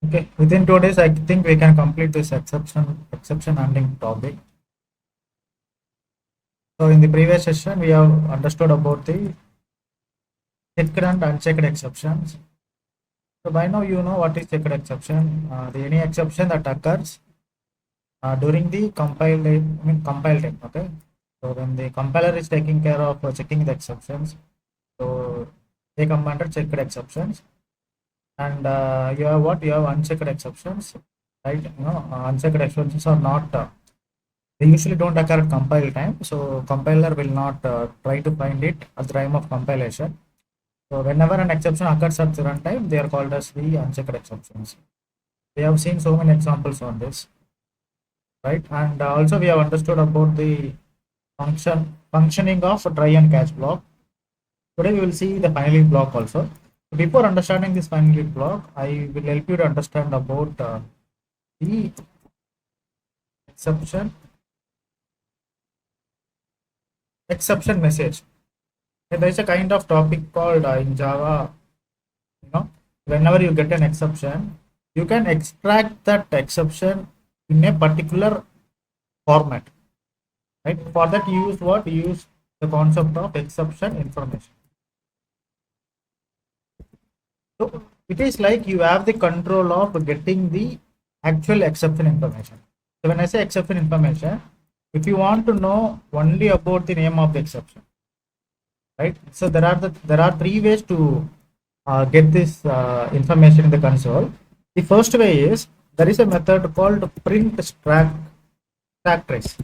Okay, within 2 days, I think we can complete this exception handling topic. So in the previous session, we have understood about the checked and unchecked exceptions. So by now you know what is checked exception. The any exception that occurs during the compile time. Okay, so when the compiler is taking care of checking the exceptions, so they come under checked exceptions. And you have what? You have unchecked exceptions, right? Unchecked exceptions are not. They usually don't occur at compile time, so compiler will not try to find it at the time of compilation. So whenever an exception occurs at the runtime, they are called as the unchecked exceptions. We have seen so many examples on this, right? And also we have understood about the functioning of try and catch block. Today we will see the finally block also. Before understanding this finally block, I will help you to understand about the exception message. And there is a kind of topic called in Java, you know, whenever you get an exception, you can extract that exception in a particular format, right? For that you use what? You use the concept of exception information. So it is like you have the control of getting the actual exception information. So when I say exception information, if you want to know only about the name of the exception, right? So there are three ways to get this information in the console. The first way is there is a method called print stack trace.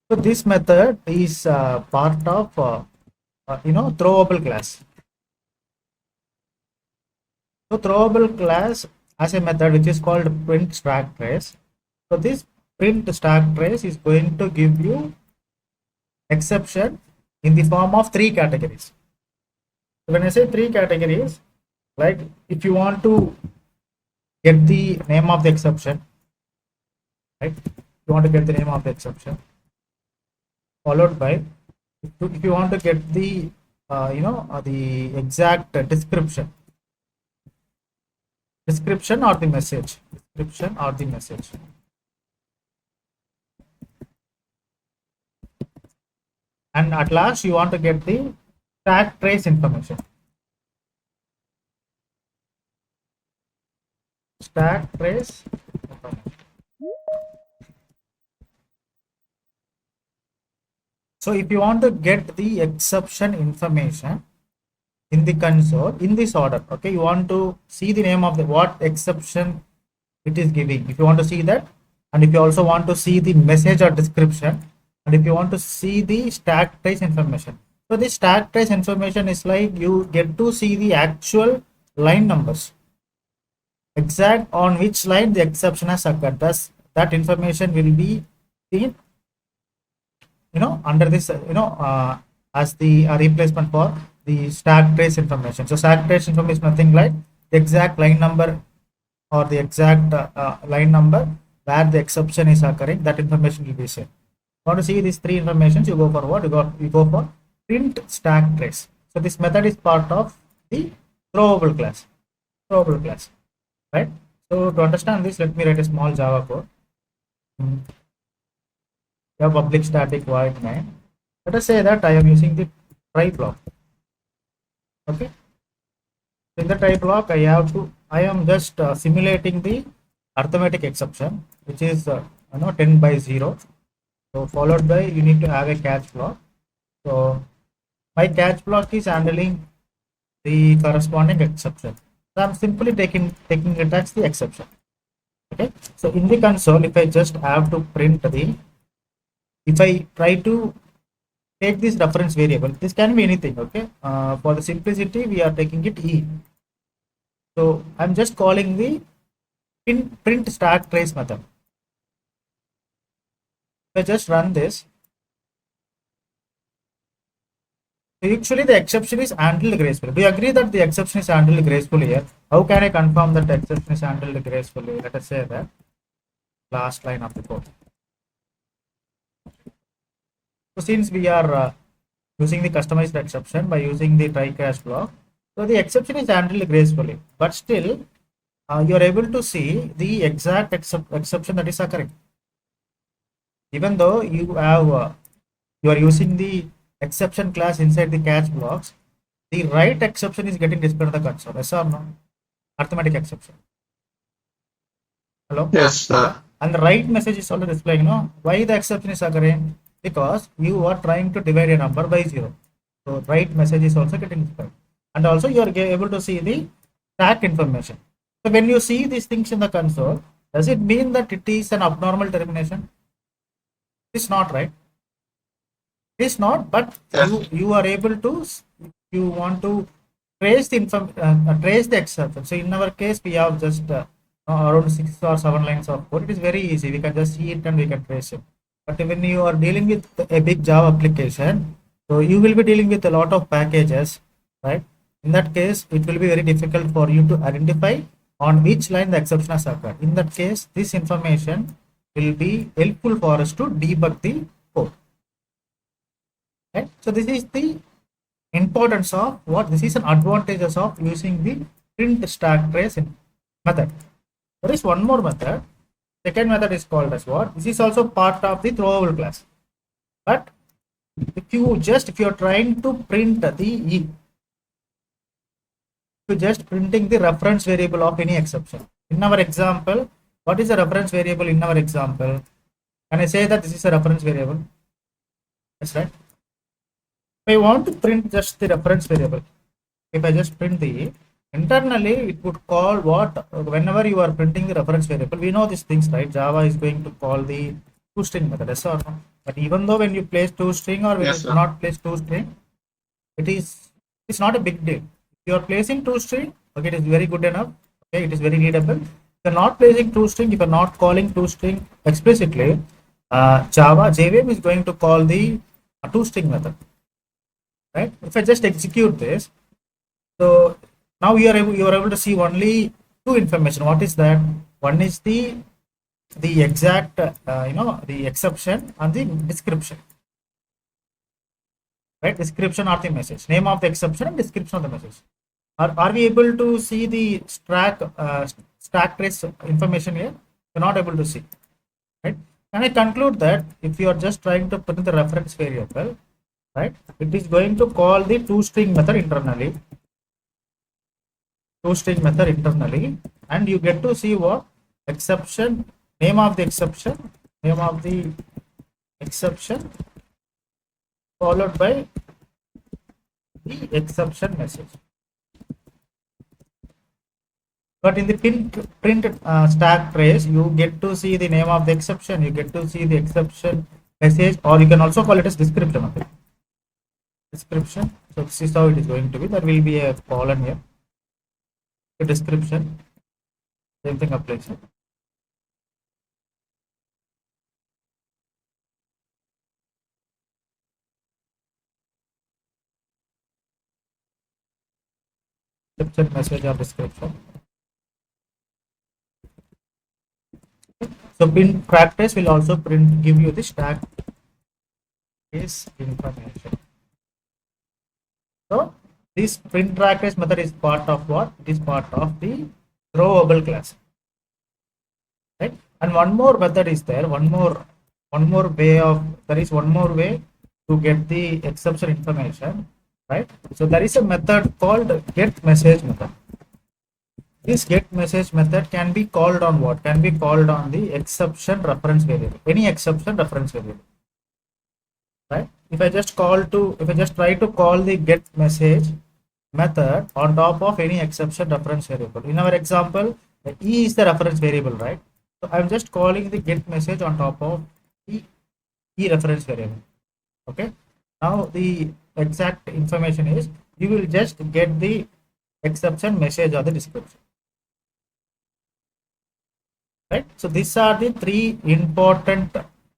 So this method is part of throwable class. So throwable class has a method which is called print stack trace. So this print stack trace is going to give you exception in the form of three categories. So when I say three categories, like if you want to get the name of the exception, right? You want to get the name of the exception, followed by if you want to get the the exact description or the message, description or the message. And at last you want to get the stack trace information. Stack trace information. So if you want to get the exception information in the console in this order, okay, you want to see the name of the what exception it is giving. If you want to see that, and if you also want to see the message or description, and if you want to see the stack trace information. So the stack trace information is like you get to see the actual line numbers, exact on which line the exception has occurred. Thus, that information will be seen, under this, as the replacement for the stack trace information. So stack trace information is nothing like the exact line number or the exact line number where the exception is occurring. That information will be seen. Want to see these three informations? You go for what? You go for print stack trace. So this method is part of the throwable class. Right? So to understand this, let me write a small Java code. You have public static void main. Let us say that I am using the try block. Okay. In the try block, I am just simulating the arithmetic exception, which is 10 by 0. So followed by you need to have a catch block. So my catch block is handling the corresponding exception. So I'm simply taking it as the exception. Okay. So in the console, if I just have to print if I try to take this reference variable, this can be anything. Okay. For the simplicity, we are taking it E. So I'm just calling the print stack trace method. If I just run this, so actually the exception is handled gracefully. Do you agree that the exception is handled gracefully here? How can I confirm that the exception is handled gracefully? Let us say that last line of the code. So since we are using the customized exception by using the try catch block, So the exception is handled gracefully, but still you are able to see the exact exception that is occurring. Even though you are using the exception class inside the catch blocks, the right exception is getting displayed on the console. Yes or no? Arithmetic exception. Hello? Yes, And the right message is also displaying, why the exception is occurring? Because you are trying to divide a number by 0. So right message is also getting displayed. And also you are able to see the stack information. So when you see these things in the console, does it mean that it is an abnormal termination? It's not, right? It is not, but yes, you are able to, if you want to trace the exception. So in our case, we have just around 6 or 7 lines of code. It is very easy. We can just see it and we can trace it. But when you are dealing with a big Java application, so you will be dealing with a lot of packages, right? In that case, it will be very difficult for you to identify on which line the exception has occurred. In that case, this information will be helpful for us to debug the code. Right? So this is the importance of what this is an advantages of using the print stack trace method. There is one more method. Second method is called as what? This is also part of the throwable class. But if you are trying to print if you just printing the reference variable of any exception. In our example, what is the reference variable in our example? Can I say that this is a reference variable? That's right. If I want to print just the reference variable, if I just print the internally, it would call what whenever you are printing the reference variable. We know these things, right? Java is going to call the toString method, yes or no? But even though when you place toString or when you yes, do not place toString, it's not a big deal. If you are placing toString, okay, it is very good enough. Okay, it is very readable. If you are not placing toString, if you are not calling toString explicitly, JVM is going to call the toString method, right? If I just execute this, so now you are able to see only two information. What is that? One is the exact the exception and the description, right? Description or the message, name of the exception and description of the message. Are we able to see the stack trace information here? We're not able to see, right? And I conclude that if you are just trying to put in the reference variable, right, it is going to call the toString method internally, and you get to see what exception, name of the exception followed by the exception message. But in the print stack trace, you get to see the name of the exception, you get to see the exception message, or you can also call it as description of it. Description. So this is how it is going to be. There will be a colon here. The description. Same thing applies here. Description message or description. So print stack trace will also give you the stack trace information. So this print stack trace method is part of what? It is part of the throwable class. Right? And one more method is there. One more way to get the exception information. Right? So there is a method called get message method. This get message method can be called on what? Can be called on the exception reference variable. Any exception reference variable. Right? If I just try to call the get message method on top of any exception reference variable. In our example, the E is the reference variable, right? So I'm just calling the get message on top of the E reference variable. Okay. Now the exact information is you will just get the exception message or the description. Right. So these are the three important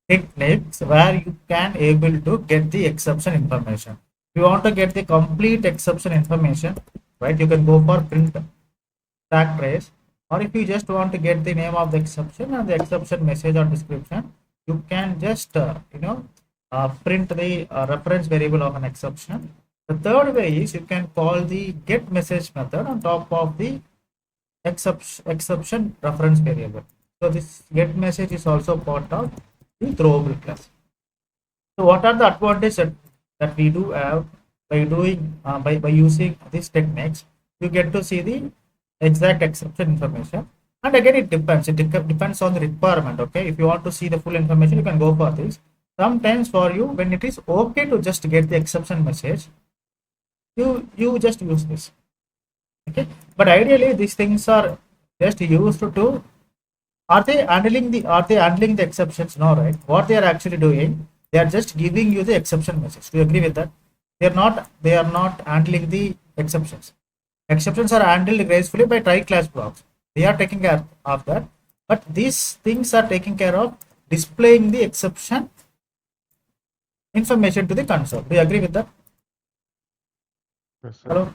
techniques where you can able to get the exception information. If you want to get the complete exception information, right, you can go for print stack trace, or if you just want to get the name of the exception and the exception message or description, you can just print the reference variable of an exception The third way is you can call the get message method on top of the exception reference variable. So this get message is also part of the throwable class. So what are the advantages that we do have by doing by using these techniques? You get to see the exact exception information, and again it depends. It depends on the requirement. Okay, if you want to see the full information, you can go for this. Sometimes for you, when it is okay to just get the exception message, you just use this. Okay, but ideally these things are just used to are they handling the exceptions? No, right? What they are actually doing, they are just giving you the exception message. Do you agree with that? They are not handling the exceptions. Exceptions are handled gracefully by try class blocks. They are taking care of that, but these things are taking care of displaying the exception information to the console. Do you agree with that? Yes, sir. Hello?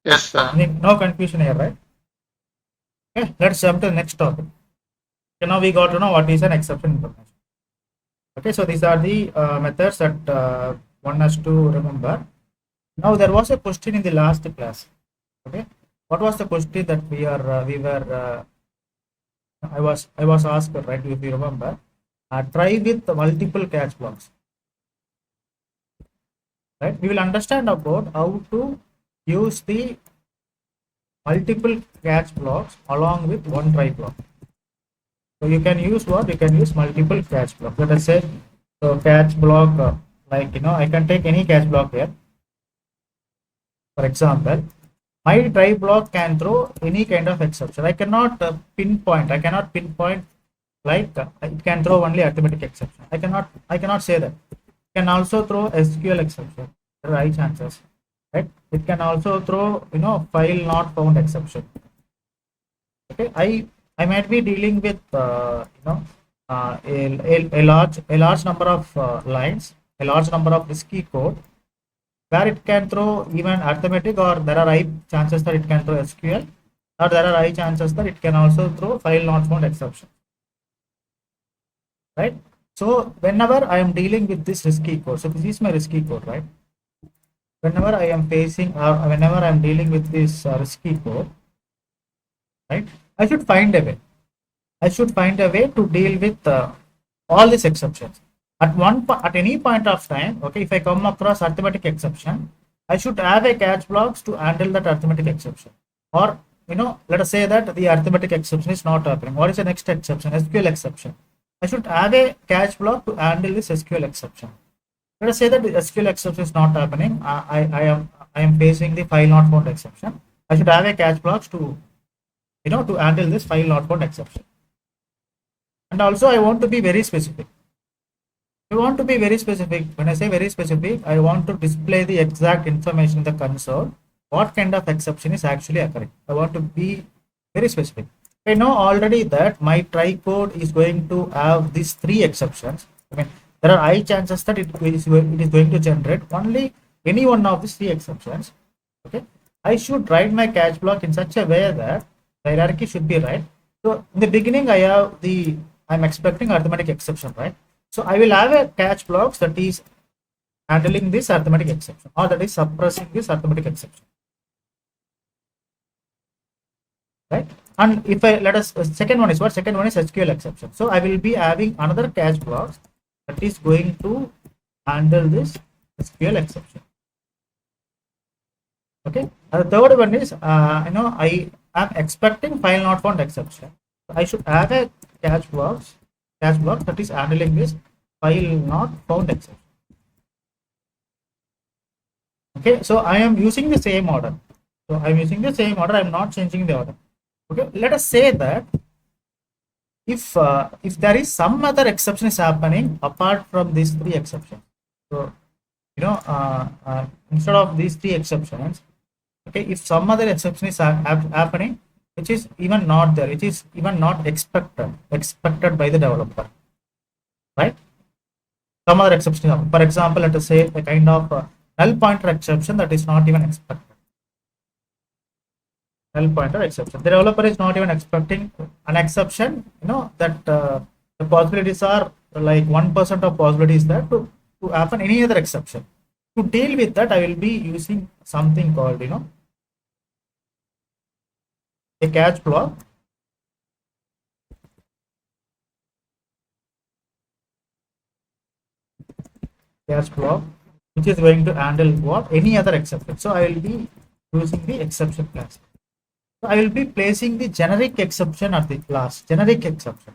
Yes, sir. No confusion here, right? Okay, let's jump to the next topic. Okay, now we got to know what is an exception information. Okay, so these are the methods that one has to remember. Now there was a question in the last class. Okay, what was the question that we were I was asked, right? If you remember, try with multiple catch blocks. Right, we will understand about how to use the multiple catch blocks along with one try block. So you can use what? You can use multiple catch block. Let us say, so catch block, I can take any catch block here. For example, my try block can throw any kind of exception. I cannot pinpoint. I cannot pinpoint it can throw only arithmetic exception. I cannot say that. It can also throw SQL exception. There are high chances, right? It can also throw file not found exception. Okay, I might be dealing with a large number of lines, a large number of risky code where it can throw even arithmetic, or there are high chances that it can throw SQL, or there are high chances that it can also throw file not found exception, right? So whenever I am dealing with this risky code, so this is my risky code, right? Whenever I am facing or whenever I am dealing with this risky code, right? I should find a way. I should find a way to deal with all these exceptions. At any point of time, okay, if I come across arithmetic exception, I should have a catch blocks to handle that arithmetic exception. Or let us say that the arithmetic exception is not happening. What is the next exception? SQL exception. I should have a catch block to handle this SQL exception. Let us say that the SQL exception is not happening. I am facing the file not found exception. I should have a catch blocks to to handle this file not found exception. And also I want to be very specific. I want to be very specific. When I say very specific, I want to display the exact information in the console. What kind of exception is actually occurring? I want to be very specific. I know already that my try code is going to have these three exceptions. I mean, there are high chances that it is going to generate only any one of these three exceptions. Okay, I should write my catch block in such a way that the hierarchy should be right. So in the beginning, I'm expecting arithmetic exception, right? So I will have a catch blocks that is handling this arithmetic exception, or that is suppressing this arithmetic exception, right? And if I let us second one is what? Second one is SQL exception. So I will be having another catch blocks that is going to handle this SQL exception. Okay. And the third one is I am expecting file not found exception. So I should have a catch block that is handling this file not found exception. Okay, so I am using the same order. I'm not changing the order. Okay, let us say that if there is some other exception is happening apart from these three exceptions. So instead of these three exceptions, okay, if some other exception is happening, which is even not there, which is even not expected by the developer, right? Some other exception, for example, let us say a kind of null pointer exception that is not even expected. Null pointer exception. The developer is not even expecting an exception. That the possibilities are like 1% of possibilities there to happen any other exception. To deal with that, I will be using something called, a catch block. Catch block, which is going to handle what? Any other exception. So I will be using the exception class. So I will be placing the generic exception at the last. Generic exception.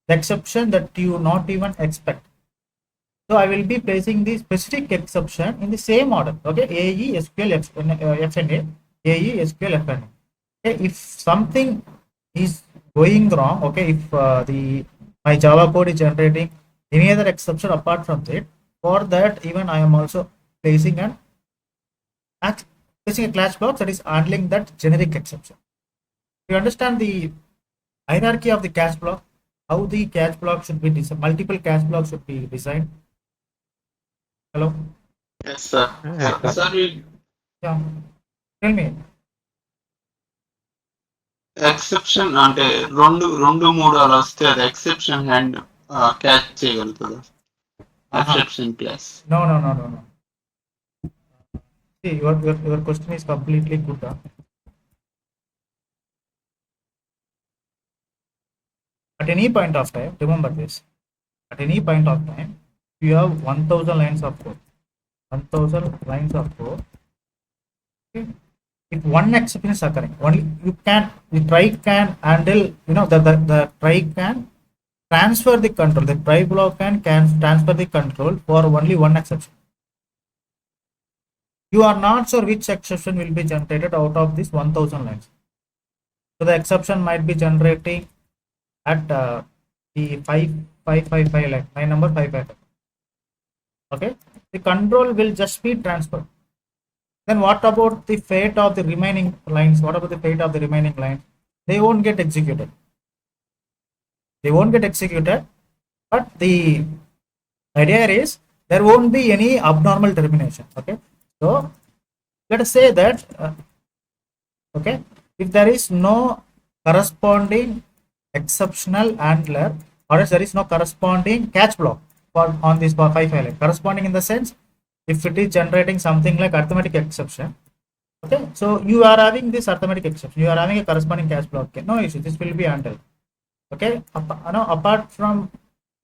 The exception that you not even expect. So I will be placing the specific exception in the same order. Okay, AE, SQL, FNA, AE, SQL, FNA. Okay, if something is going wrong, okay, if the my Java code is generating any other exception apart from that, for that even I am also placing an placing a class block that is handling that generic exception. You understand the hierarchy of the catch block, how the catch block should be designed, multiple catch blocks should be designed. Hello? Yes, sir. Yes, sir. Yeah. Tell me. Exception అంటే రెండు మూడు అలా వస్తే అది exception hand catch చేయగలుగుతుంది exception class No, no, no, no, no. See, your question is completely good. Huh? At any point of time, remember this. At any point of time, you have 1000 lines of code. 1000 lines of code. Okay? If one exception is occurring, only the try can handle, the try can transfer the control. The try block can transfer the control for only one exception. You are not sure which exception will be generated out of this 1000 lines. So the exception might be generating at the 555 line, line number 555. Okay, the control will just be transferred. Then what about the fate of the remaining lines? What about the fate of the remaining lines? They won't get executed. They won't get executed, but the idea is there won't be any abnormal termination. Okay, so let us say that okay, if there is no corresponding exceptional handler, or else there is no corresponding catch block for on this for 5 line, corresponding in the sense if it is generating something like arithmetic exception. Okay, so you are having this arithmetic exception, you are having a corresponding catch block. Okay, no issue, this will be handled. Okay, apart from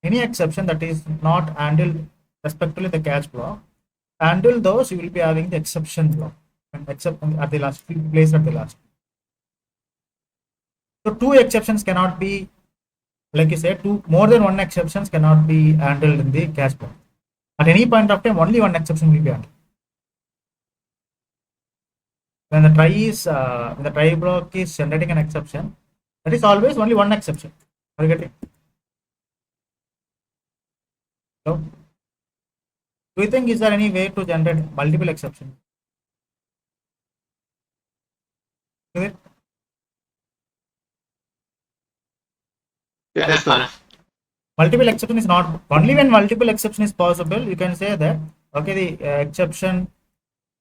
any exception that is not handled respectively the catch block, handle those, you will be having the exception block and except at the last place at the last. So two exceptions cannot be, like you said, more than one exceptions cannot be handled in the catch block. At any point of time, only one exception will be handled. When the try block is generating an exception, that is always only one exception. Are you getting? So, do you think is there any way to generate multiple exceptions? Is it? Yes, sir. Multiple exception is not only when multiple exception is possible. You can say that okay, the exception,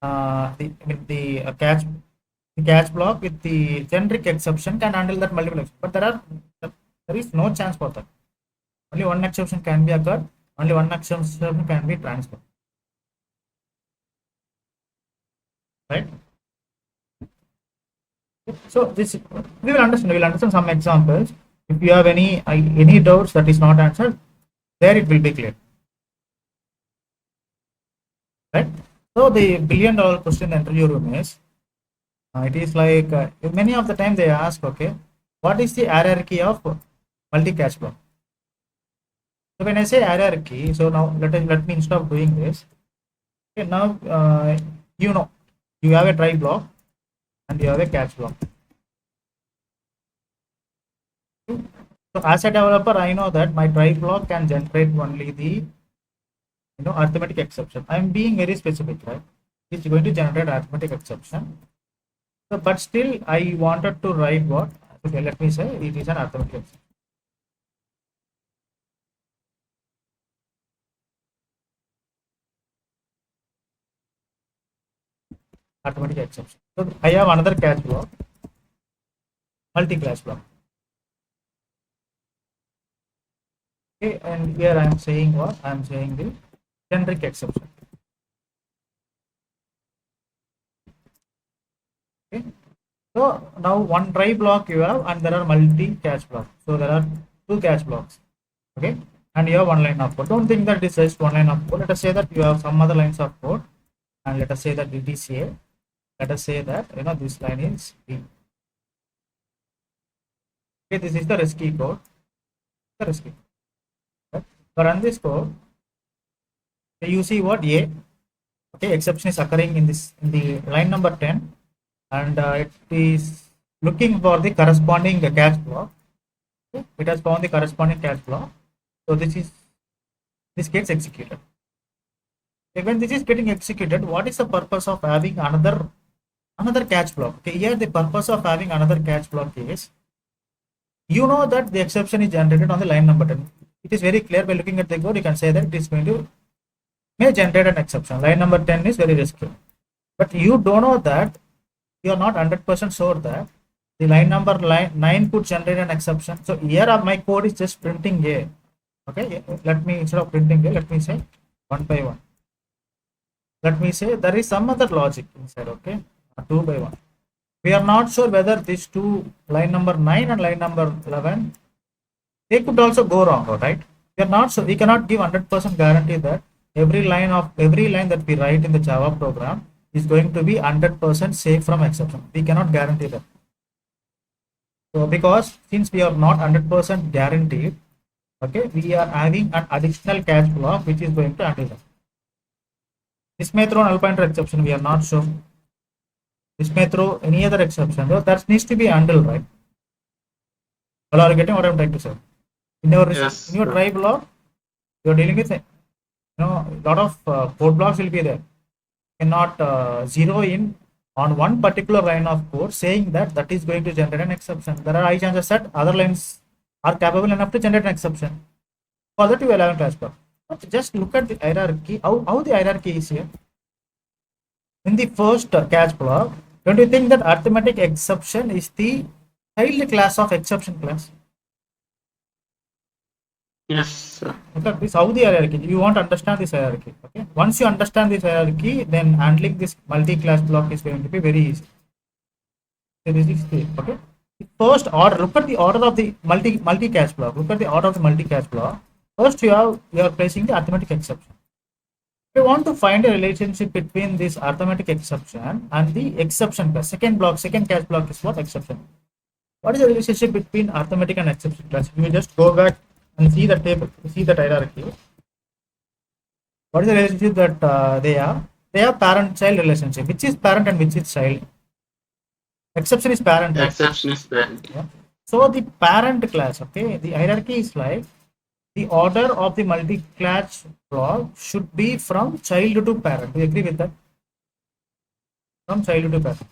the catch block with the generic exception can handle that multiple exception, but there is no chance for that. Only one exception can be occurred. Only one exception can be transferred. Right? So this we will understand. We will understand some examples. If you have any doubts that is not answered, there it will be clear. Right? So the $1 billion question in the interview room is, it is like many of the time they ask, okay, what is the hierarchy of multi-catch block? So when I say hierarchy, so now let me instead of doing this. Okay, now you have a try block and you have a catch block. So as a developer, I know that my try block can generate only the arithmetic exception. I am being very specific, right? It's going to generate arithmetic exception. So, but still, I wanted to write what? Okay, let me say it is an arithmetic exception. Arithmetic exception. So I have another catch block, multi-class block. Okay, and here I am saying what? I am saying the generic exception. Okay. So now one try block you have, and there are multi catch blocks. So there are two catch blocks. Okay, and you have one line of code. Don't think that this is one line of code. Let us say that you have some other lines of code, and let us say that it is A. Let us say that this line is B. Okay, this is the risky code. The risky. Right? So run this code. So you see what A. Okay, exception is occurring in the line number 10, and it is looking for the corresponding catch block. Okay? It has found the corresponding catch block. So this gets executed. Okay, when this is getting executed, what is the purpose of having another catch block? Okay, here the purpose of having another catch block is, you know that the exception is generated on the line number 10. It is very clear by looking at the code. You can say that it is going to may generate an exception. Line number 10 is very risky, but you don't know that, you are not 100% sure that the line 9 could generate an exception. So here my code is just printing A. Okay, let me, instead of printing A, let me say one by one. Let me say there is some other logic inside. Okay, 2 by 1. We are not sure whether these two, line number 9 and line number 11, they could also go wrong, right? We are not sure. We cannot give 100% guarantee that every line that we write in the Java program is going to be 100% safe from exception. We cannot guarantee that. So because since we are not 100% guaranteed, okay, we are having an additional catch block which is going to handle that. This may throw null pointer exception. We are not sure. This may throw any other exception. So that needs to be handled, right? Well, are you getting what I'm trying to say? In your try block, you're dealing with a lot of code blocks will be there. You cannot zero in on one particular line of code saying that is going to generate an exception. There are high chances that other lines are capable enough to generate an exception. For that, you will have a catch block. But just look at the hierarchy. How the hierarchy is here. In the first catch block, don't you think that arithmetic exception is the child class of exception class? Yes, sir. Look at this, how the hierarchy. You want to understand this hierarchy. Okay. Once you understand this hierarchy, then handling this multi-class block is going to be very easy. So this is the okay. First order. Look at the order of the multi-catch block. Look at the order of the multi-catch block. First, you are placing the arithmetic exception. We want to find a relationship between this arithmetic exception and the exception class. Second catch block is what? Exception. What is the relationship between arithmetic and exception class? You just go back and see the table, see the hierarchy. What is the relationship that they have? They have parent-child relationship. Which is parent and which is child? Exception is parent. Exception is parent. Yeah. So the parent class, okay, the hierarchy is like the order of the multi-class block should be from child to parent. Do you agree with that? From child to parent.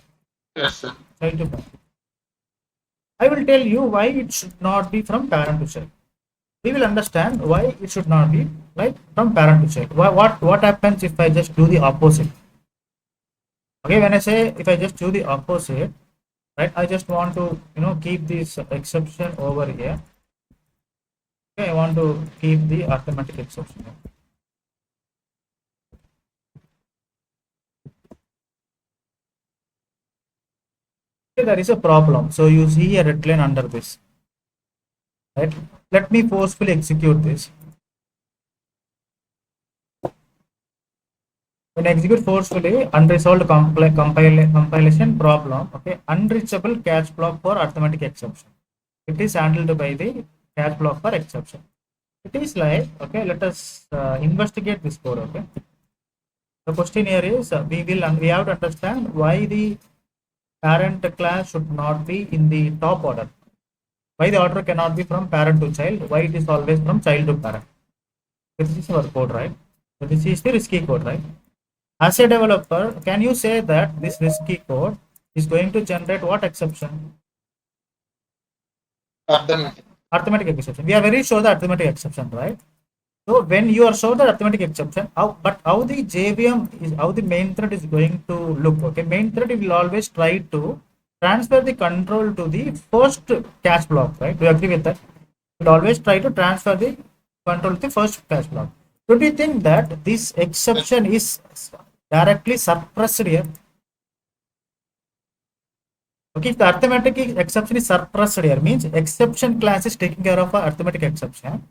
Yes, sir. Child to parent. I will tell you why it should not be from parent to child. We will understand why it should not be like from parent to child. What happens if I just do the opposite? Okay, when I say if I just do the opposite, right? I just want to keep this exception over here. Okay, I want to keep the arithmetic exception. Okay, there is a problem. So you see a red line under this. Right? Let me forcefully execute this. When I execute forcefully, unresolved compilation problem. Okay, unreachable catch block for arithmetic exception. It is handled by the catch block for exception. It is like, okay, let us investigate this code. Okay, the question here is we have to understand why the parent class should not be in the top order. Why the order cannot be from parent to child? Why it is always from child to parent? This is our code, right? So this is the risky code, right? As a developer, can you say that this risky code is going to generate what exception? Arithmetic exception. We are very sure the arithmetic exception, right? So when you are sure the arithmetic exception, how the JVM is, how the main thread is going to look? Okay, main thread will always try to transfer the control to the first catch block, right? Do you agree with that? It will always try to transfer the control to the first catch block. Do you think that this exception is directly suppressed here? Okay, if the arithmetic exception is suppressed here, means exception class is taking care of a arithmetic exception.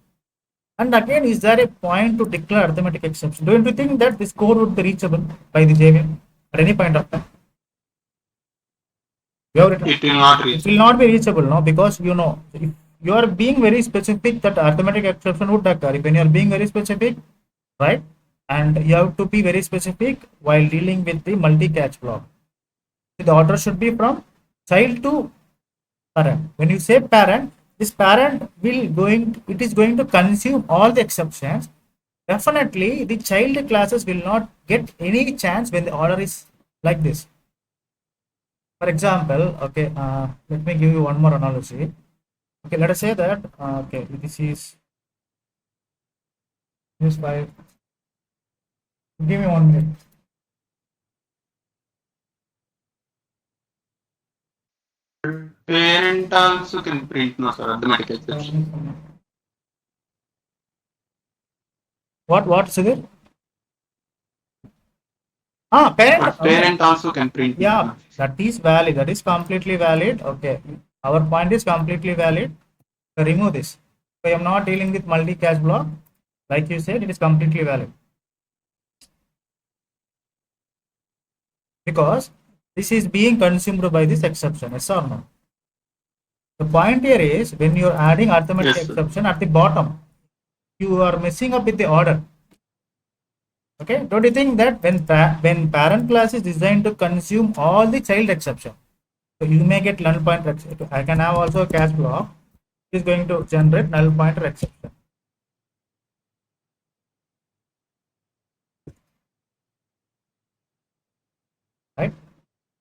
And again, is there a point to declare arithmetic exception? Don't you think that this code would be reachable by the JVM at any point of time? You have written, It will not it reach. will not be reachable, no, because you know, if you are being very specific that arithmetic exception would occur. When you are being very specific, right, and you have to be very specific while dealing with the multi-catch block. The order should be from child to parent. When you say parent, this parent it is going to consume all the exceptions. Definitely, the child classes will not get any chance when the order is like this. For example, okay, let me give you one more analogy. Okay, let us say that, okay, this is news 5. Give me 1 minute. Parent also can print, no, sir, arithmetic exception. What, Sudhir? Parent. But parent also can print. Yeah, No. that is valid. That is completely valid. Okay, our point is completely valid. So remove this. So I am not dealing with multi-cache block. Like you said, it is completely valid. Because this is being consumed by this exception, yes or no? The point here is when you are adding arithmetic Yes, sir. exception at the bottom, you are messing up with the order. Okay, don't you think that when parent class is designed to consume all the child exception, so you may get null pointer exception. I can have also a cache block which is going to generate null pointer exception. Right?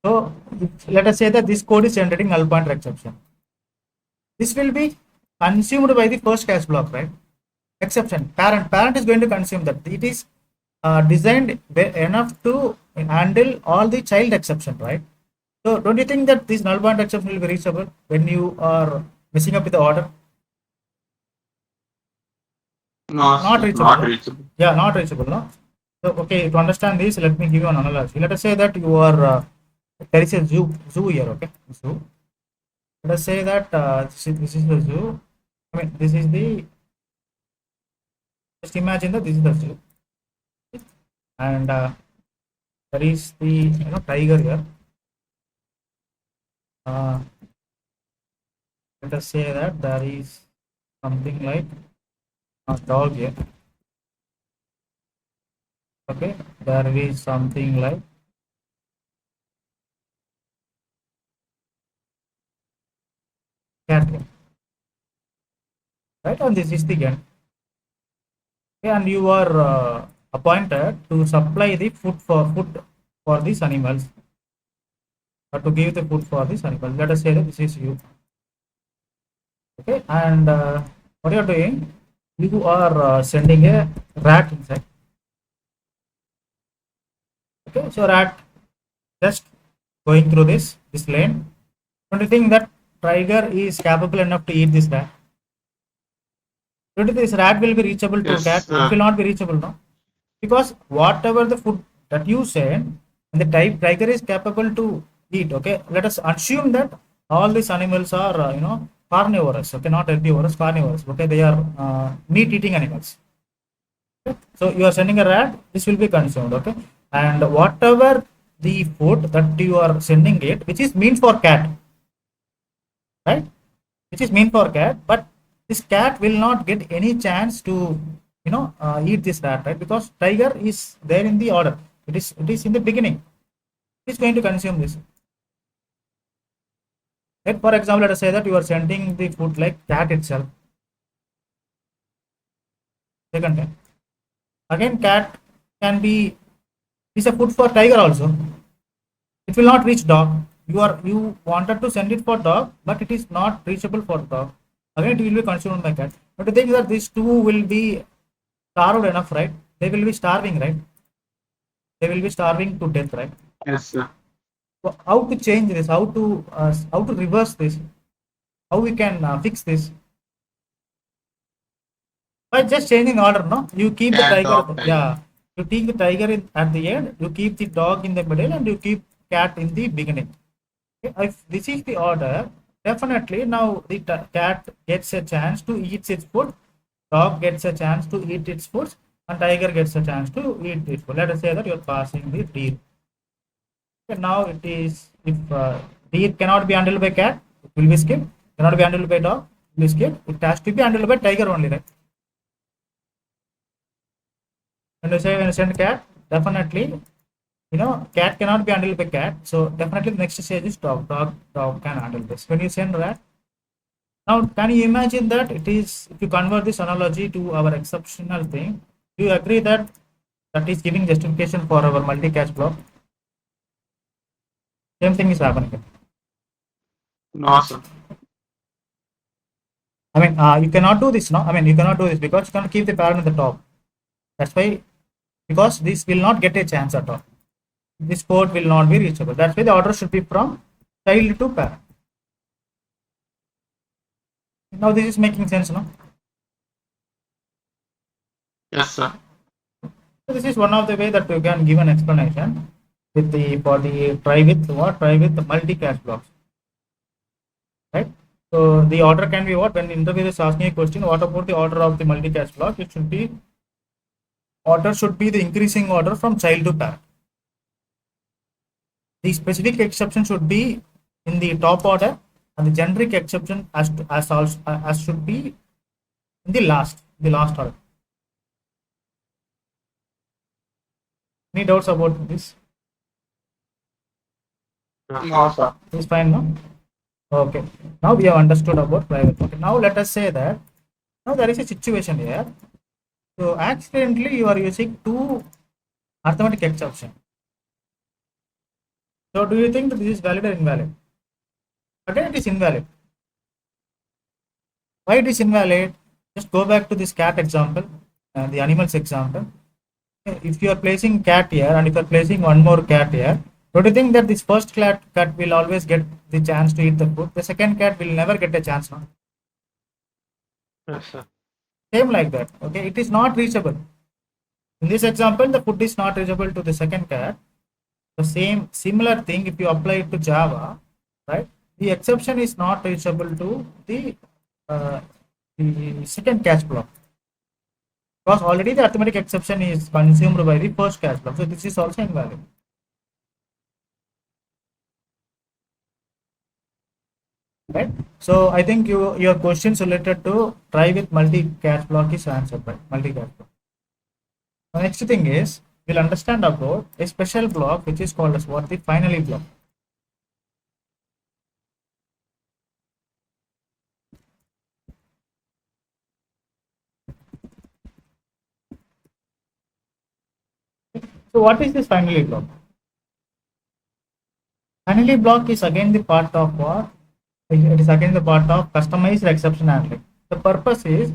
So let us say that this code is generating null pointer exception. This will be consumed by the first cache block, right? Exception. Parent is going to consume that. It is designed enough to handle all the child exception, right? So don't you think that this null pointer exception will be reachable when you are messing up with the order? No, Not sir, reachable. not No? reachable. Yeah, not reachable. No. So okay, to understand this, let me give you an analogy. Let us say that you are there is a zoo here. Okay, zoo. Let us say that this is the zoo. I mean, this is the. Just imagine that this is the zoo, and there is the tiger here. Uh, Let us say that there is something like a dog here. Okay, there is something like cat here, right? And this is the gun. Okay, and you are appointed to supply the food for these animals, or to give the food for these animals. Let us say that this is you. Okay, and what you are doing? You are sending a rat inside. Okay, so rat just going through this lane. Don't you think that tiger is capable enough to eat this rat? Don't you think this rat will be reachable to Yes, cat? It will not be reachable, no? Because whatever the food that you send, and the tiger is capable to eat. Okay, let us assume that all these animals are carnivorous. Okay, not herbivorous, carnivorous. Okay, they are meat eating animals. Okay? So you are sending a rat, this will be consumed. Okay, and whatever the food that you are sending it, which is meant for cat, right? Which is meant for cat, but this cat will not get any chance to eat this rat, right? Because tiger is there in the order. It is in the beginning. It is going to consume this. Like for example, let us say that you are sending the food like cat itself. Second time, again cat can be is a food for tiger also. It will not reach dog. You wanted to send it for dog, but it is not reachable for dog. Again, it will be consumed by cat. But the thing is that these two will be starved enough, right? They will be starving, right? They will be starving to death, right? yes, sir. So how to change this? How to reverse this? How we can fix this? By just changing order, no? You keep the Cat, tiger. dog, tiger. Yeah, you take the tiger at the end. You keep the dog in the middle, and you keep cat in the beginning. If this is the order, definitely now the cat gets a chance to eat its food, dog gets a chance to eat its food, and tiger gets a chance to eat its food. Let us say that you're passing the deer. Okay, now it is, if deer cannot be handled by cat, it will be skipped. Cannot be handled by dog, it will be skipped. It has to be handled by tiger only, right? When you send cat, definitely, cat cannot be handled by cat. So definitely the next stage is dog. Dog can handle this. When you send rat, now can you imagine that it is, if you convert this analogy to our exceptional thing, do you agree that that is giving justification for our multi-catch block? Same thing is happening. No, sir. I mean, you cannot do this, no? I mean, you cannot do this because you cannot keep the parent at the top. That's why, because this will not get a chance at all. This code will not be reachable. That's why the order should be from child to parent. Now this is making sense, no? Yes, sir. So this is one of the way that you can give an explanation with the for the try with what, try with the multi-catch blocks, right? So the order can be what, when the interviewer is asking a question, what about the order of the multi-catch block? It should be, order should be the increasing order from child to parent. The specific exception should be in the top order, and the generic exception as also as should be in the last order. Any doubts about this? No, sir. Is fine, no? Okay. Now we have understood about private. Okay. Now let us say that now there is a situation here. So accidentally you are using two arithmetic exception. So do you think that this is valid or invalid? Again, it is invalid. Why it is invalid? Just go back to this cat example, the animals example. If you are placing cat here and if you are placing one more cat here, don't you think that this first cat will always get the chance to eat the food? The second cat will never get a chance, no? Yes, sir. Same like that. Okay, it is not reachable. In this example, the food is not reachable to the second cat. The same similar thing, if you apply it to Java, right? The exception is not reachable to uh, the second catch block because already the arithmetic exception is consumed by the first catch block. So this is also invalid. Right? So I think your questions related to try with multi-catch block is answered by multi-catch block. The next thing is we'll understand about a special block which is called as what, the finally block. So what is this finally block? Finally block is again the part of what? It is again the part of customized exception handling. The purpose is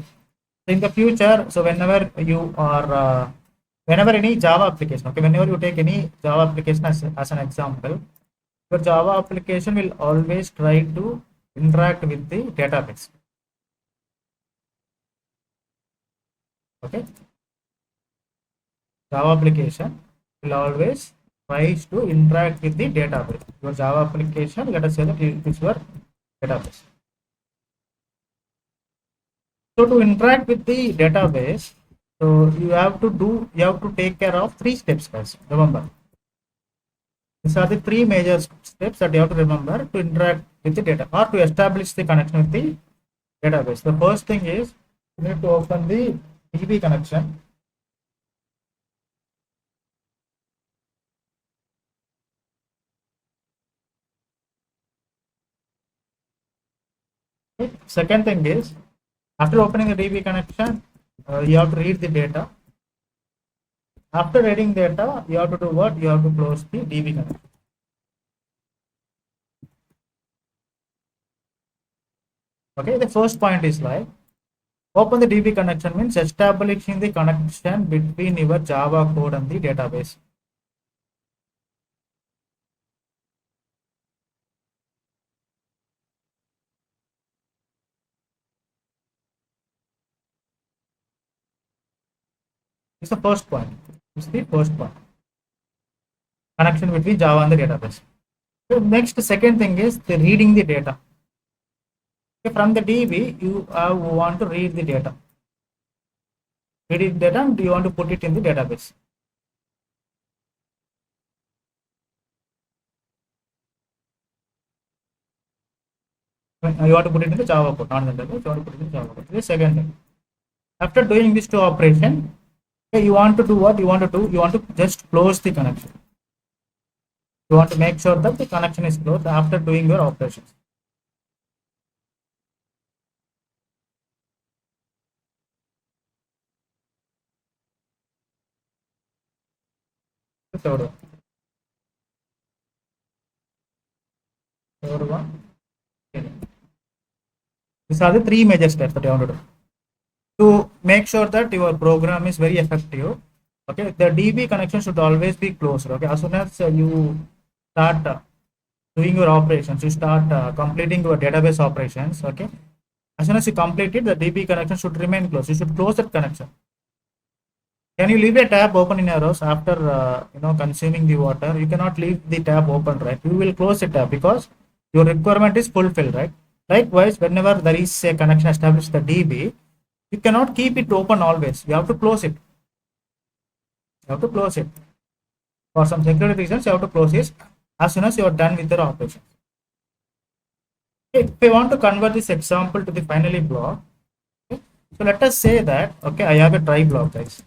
in the future, so whenever you are whenever any Java application, okay, whenever you take any Java application as an example, your Java application will always try to interact with the database. Okay, Java application will always tries to interact with the database. Your Java application, let us say that it is your database. So to interact with the database, so you have to take care of three steps, guys. Remember, these are the three major steps that you have to remember to interact with the data or to establish the connection with the database. The first thing is you need to open the DB connection. Okay. Second thing is after opening the DB connection, you have to read the data. After reading data, you have to do what? You have to close the DB connection. Okay, the first point is like open the DB connection means establishing the connection between your Java code and the database. It's the first point. It's the first point. Connection between Java and the database. The next second thing is the reading the data. Okay, from the DB, you want to read the data. Read the data and you want to put it in the database. You want to put it in the Java code, not in the database. You want to put it in Java code. This is second thing. After doing these two operations, okay, you want to do what you want to do. You want to just close the connection. You want to make sure that the connection is closed after doing your operations. The third one. Third one. Okay. These are the three major steps that you want to do to make sure that your program is very effective. Okay, the DB connection should always be closed. Okay, as soon as you start doing your operations, you start completing your database operations. Okay, as soon as you complete it, the DB connection should remain closed. You should close that connection. Can you leave a tab open in your house after consuming the water? You cannot leave the tab open, right? You will close the tab because your requirement is fulfilled, right? Likewise, whenever there is a connection established the DB, you cannot keep it open always. You have to close it. You have to close it. For some security reasons, you have to close it as soon as you are done with your operation. Okay, if we want to convert this example to the finally block, okay, so let us say that, okay, I have a try block, guys.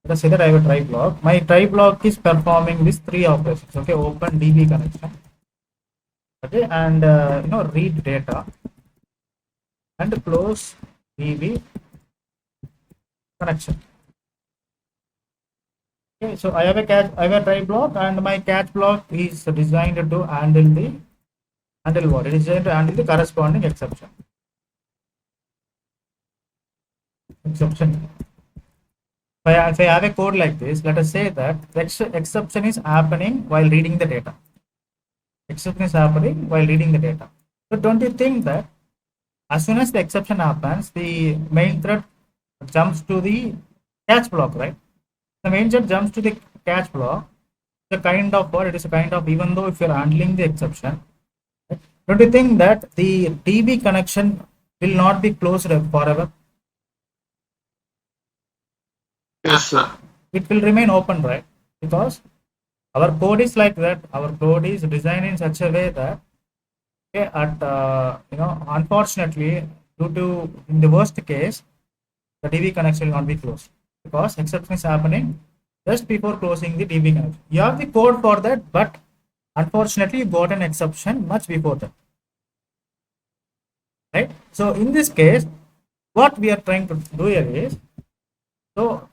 Let us say that I have a try block. My try block is performing these three operations. Okay, open DB connection. Okay, and read data and close DB connection. Okay, so I have a try block, and my catch block is designed to handle what? It is designed to handle the corresponding exception. If I have a code like this, let us say that the exception is happening while reading the data. Exception is happening while reading the data. So don't you think that as soon as the exception happens, the main thread jumps to the catch block, right? The main thread jumps to the catch block. The kind of what it is a kind of, even though if you're handling the exception, right? Don't you think that the DB connection will not be closed forever? Yes, sir. It will remain open, right? Because our code is like that. Our code is designed in such a way that, okay, unfortunately, due to in the worst case, the DB connection will not be closed because exception is happening just before closing the DB connection. You have the code for that, but unfortunately, you got an exception much before that, right? So in this case, what we are trying to do here is, so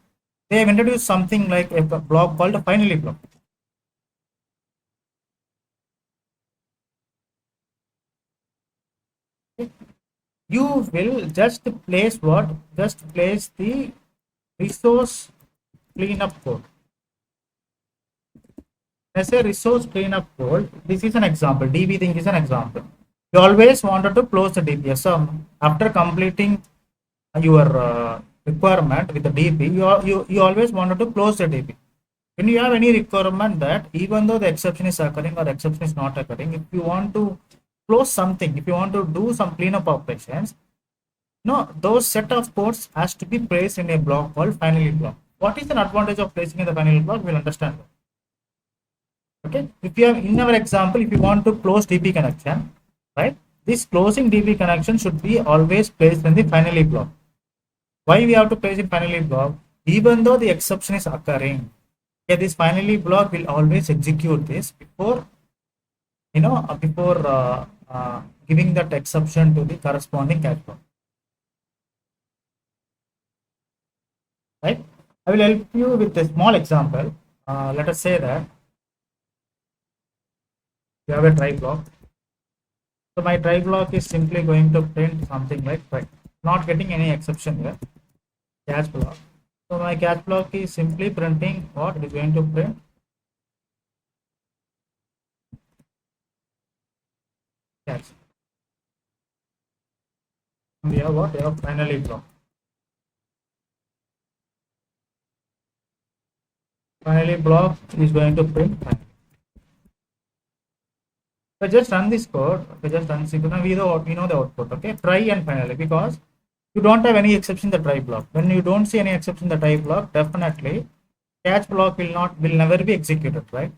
they have introduced something like a block called a finally block. You will just place what? Just place the resource cleanup code. As a resource cleanup code, this is an example. DB thing is an example. You always wanted to close the DB. So after completing your requirement with the DB, you always wanted to close the DB. When you have any requirement that even though the exception is occurring or exception is not occurring, if you want to close something, if you want to do some cleanup operations, no, those set of codes has to be placed in a block called finally block. What is an advantage of placing in the finally block? We'll understand. Okay, if you have in our example, if you want to close DB connection, right? This closing DB connection should be always placed in the finally block. Why we have to place in finally block? Even though the exception is occurring, okay, this finally block will always execute this before giving that exception to the corresponding catch block. Right? I will help you with a small example. Let us say that you have a try block. So my try block is simply going to print something like try, not getting any exception here. Catch block. So my catch block is simply printing what? It is going to print catch. We have what? We have finally block. Finally block is going to print finally. So just run this code. Okay, just run this code. Now we know the output. Okay, try and finally, because you don't have any exception in the try block. When you don't see any exception in the try block, definitely catch block will never be executed, right?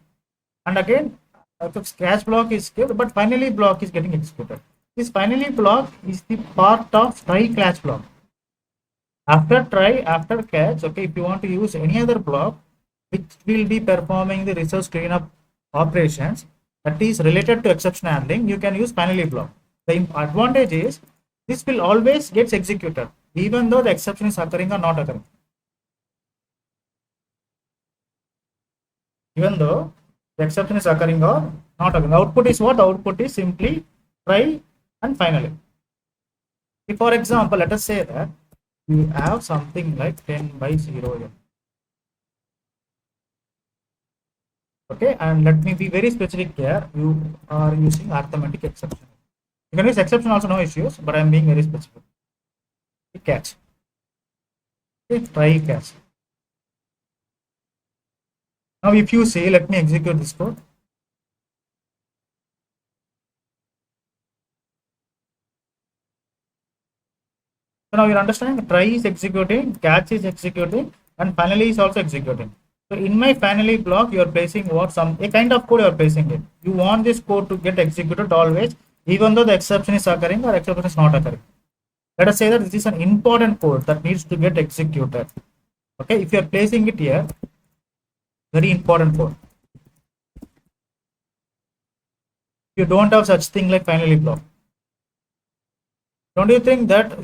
And again, the catch block is skipped, but finally block is getting executed. This finally block is the part of try catch block. After try, after catch, okay, if you want to use any other block which will be performing the resource cleanup operations that is related to exception handling, you can use finally block. The advantage is this will always gets executed even though the exception is occurring or not occurring. Even though the exception is occurring or not occurring. The output is what? The output is simply try and finally. If, for example, let us say that you have something like 10 by 0. Okay, and let me be very specific here. You are using arithmetic exception. You can use exception also, no issues, but I am being very specific. Catch. Okay, try catch. Now, if you say, let me execute this code. So now you're understanding try is executing, catch is executing, and finally is also executing. So in my finally block, you are placing a kind of code you are placing it. You want this code to get executed always, even though the exception is occurring or exception is not occurring. Let us say that this is an important code that needs to get executed. Okay, if you are placing it here, very important code. You don't have such thing like finally block. Don't you think that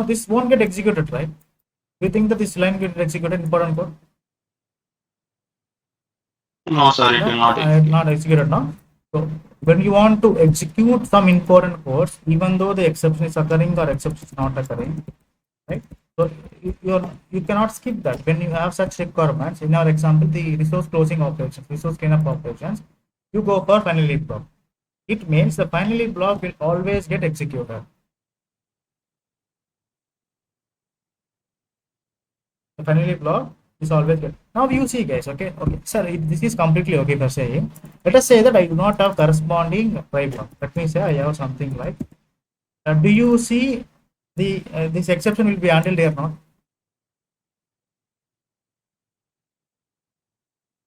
this won't get executed, right? Do you think that this line get executed important code? No, sir, it will not execute. Not executed now. So when you want to execute some important codes, even though the exception is occurring or exception is not occurring, right? So you cannot skip that. When you have such requirements, in our example, the resource closing operations, resource cleanup operations, you go for finally block. It means the finally block will always get executed. The finally block is always good. Now you see, guys, okay, sir, this is completely okay for saying. Let us say that I do not have corresponding try block. Let me say I have something like. Do you see the this exception will be handled here not?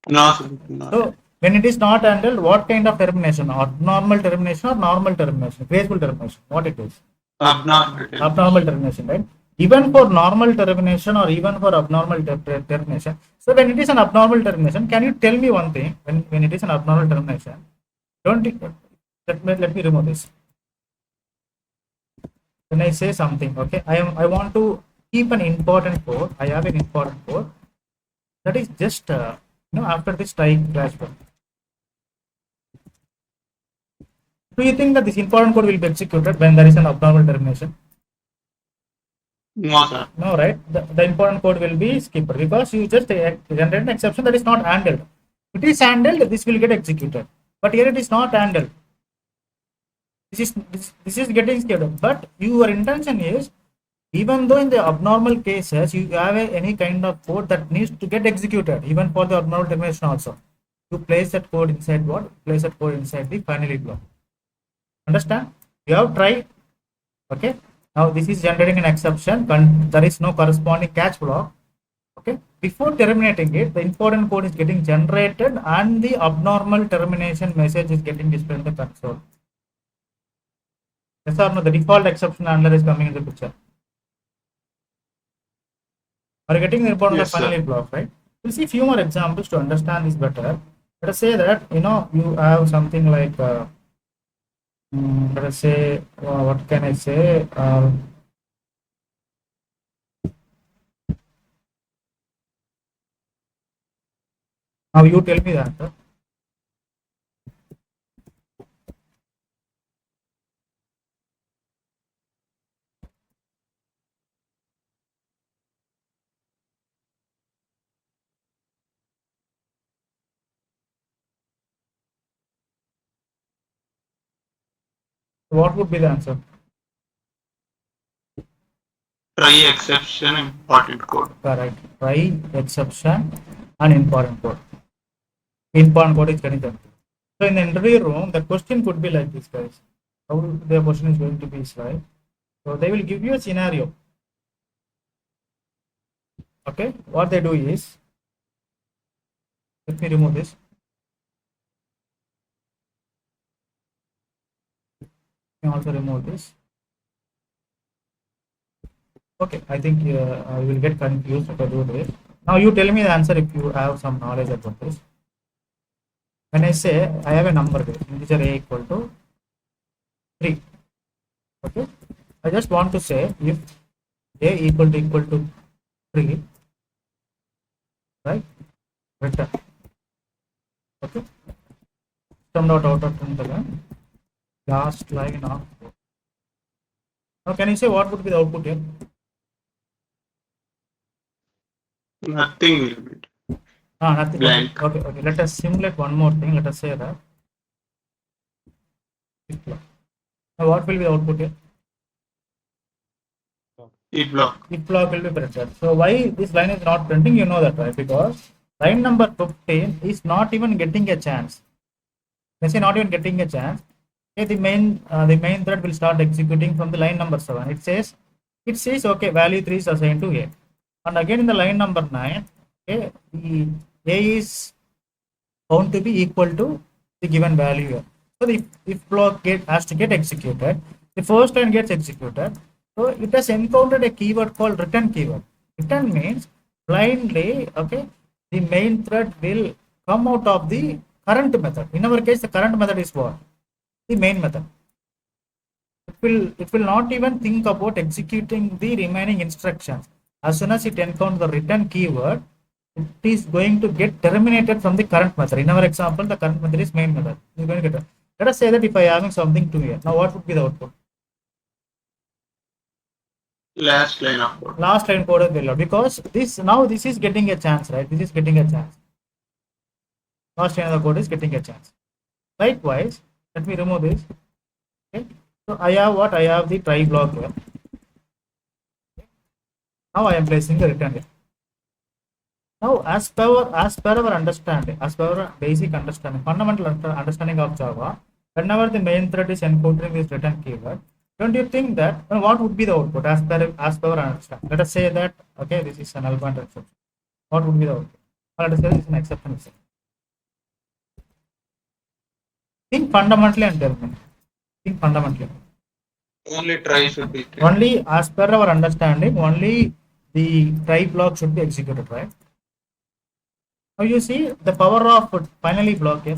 No, sir, it will not. So when it is not handled, what kind of termination? Abnormal termination or normal termination? Graceful termination? What it is? Abnormal. Abnormal termination, right? Even for normal termination or even for abnormal termination. So when it is an abnormal termination, can you tell me one thing? When it is an abnormal termination, don't let me remove this. When I say something, okay, I want to keep an important code. I have an important code that is just after this try clash one. Do you think that this important code will be executed when there is an abnormal termination? No, sir. No, right? The important code will be skipped because you just generate an exception that is not handled. If it is handled, this will get executed. But here it is not handled. This is getting skipped. But your intention is, even though in the abnormal cases you have any kind of code that needs to get executed, even for the abnormal termination also, you place that code inside what? Place that code inside the finally block. Understand? You have tried. Okay. Now this is generating an exception. There is no corresponding catch block. Okay. Before terminating it, the important code is getting generated and the abnormal termination message is getting displayed in the console. Yes or no? The default exception handler is coming in the picture. Are you getting the importance Yes, of finally block, right? We'll see a few more examples to understand this better. Let us say that you have something like let us say what can I say? Now you tell me the answer. What would be the answer? Try exception important code. Correct. Try exception and important code. Important code is getting done. So in the interview room, the question could be like this, guys. How the question is going to be is right. So they will give you a scenario. Okay, what they do is, let me remove this. Let me also remove this. Okay, I think I will get confused if I do this. Now you tell me the answer if you have some knowledge about this. When I say I have a number here, integer a equal to 3. Okay, I just want to say if a equal to 3, right? Return. Okay, sum dot out of println last line of. Now can you say what would be the output here? Nothing will be. Nothing. Blank. Okay. Let us simulate one more thing. Let us say that. Now what will be the output here? If block. If block will be printed. So why this line is not printing? You know that, right? Because line number 15 is not even getting a chance. Let's say not even getting a chance. Okay, the main thread will start executing from the line number 7. It says okay, value 3 is assigned to a, and again in the line number 9, okay, the a is found to be equal to the given value here. So the if block has to get executed, the first line gets executed. So it has encountered a keyword called return keyword. Return means blindly, okay, the main thread will come out of the current method. In our case, the current method is what? The main method. It will not even think about executing the remaining instructions. As soon as it encounters the return keyword, it is going to get terminated from the current method. In our example, the current method is main method. It's going to get. Let us say that if I am having something to here, now what would be the output? Last line of code. Last line code is valid because this is getting a chance, right? This is getting a chance. Last line of the code is getting a chance. Likewise, let me remove this. Okay. So I have what? I have the try block here. Now I am placing the return here. Now, as per our understanding, as per our basic understanding, fundamental understanding of Java, whenever the main thread is encoding this return keyword, don't you think that what would be the output as per our understanding? Let us say that okay, this is an null pointer exception. What would be the output? Or let us say this is an exception. Think fundamentally and tell me. Think fundamentally. Only try should be. Only as per our understanding, only the try block should be executed, right? Now you see the power of finally block here.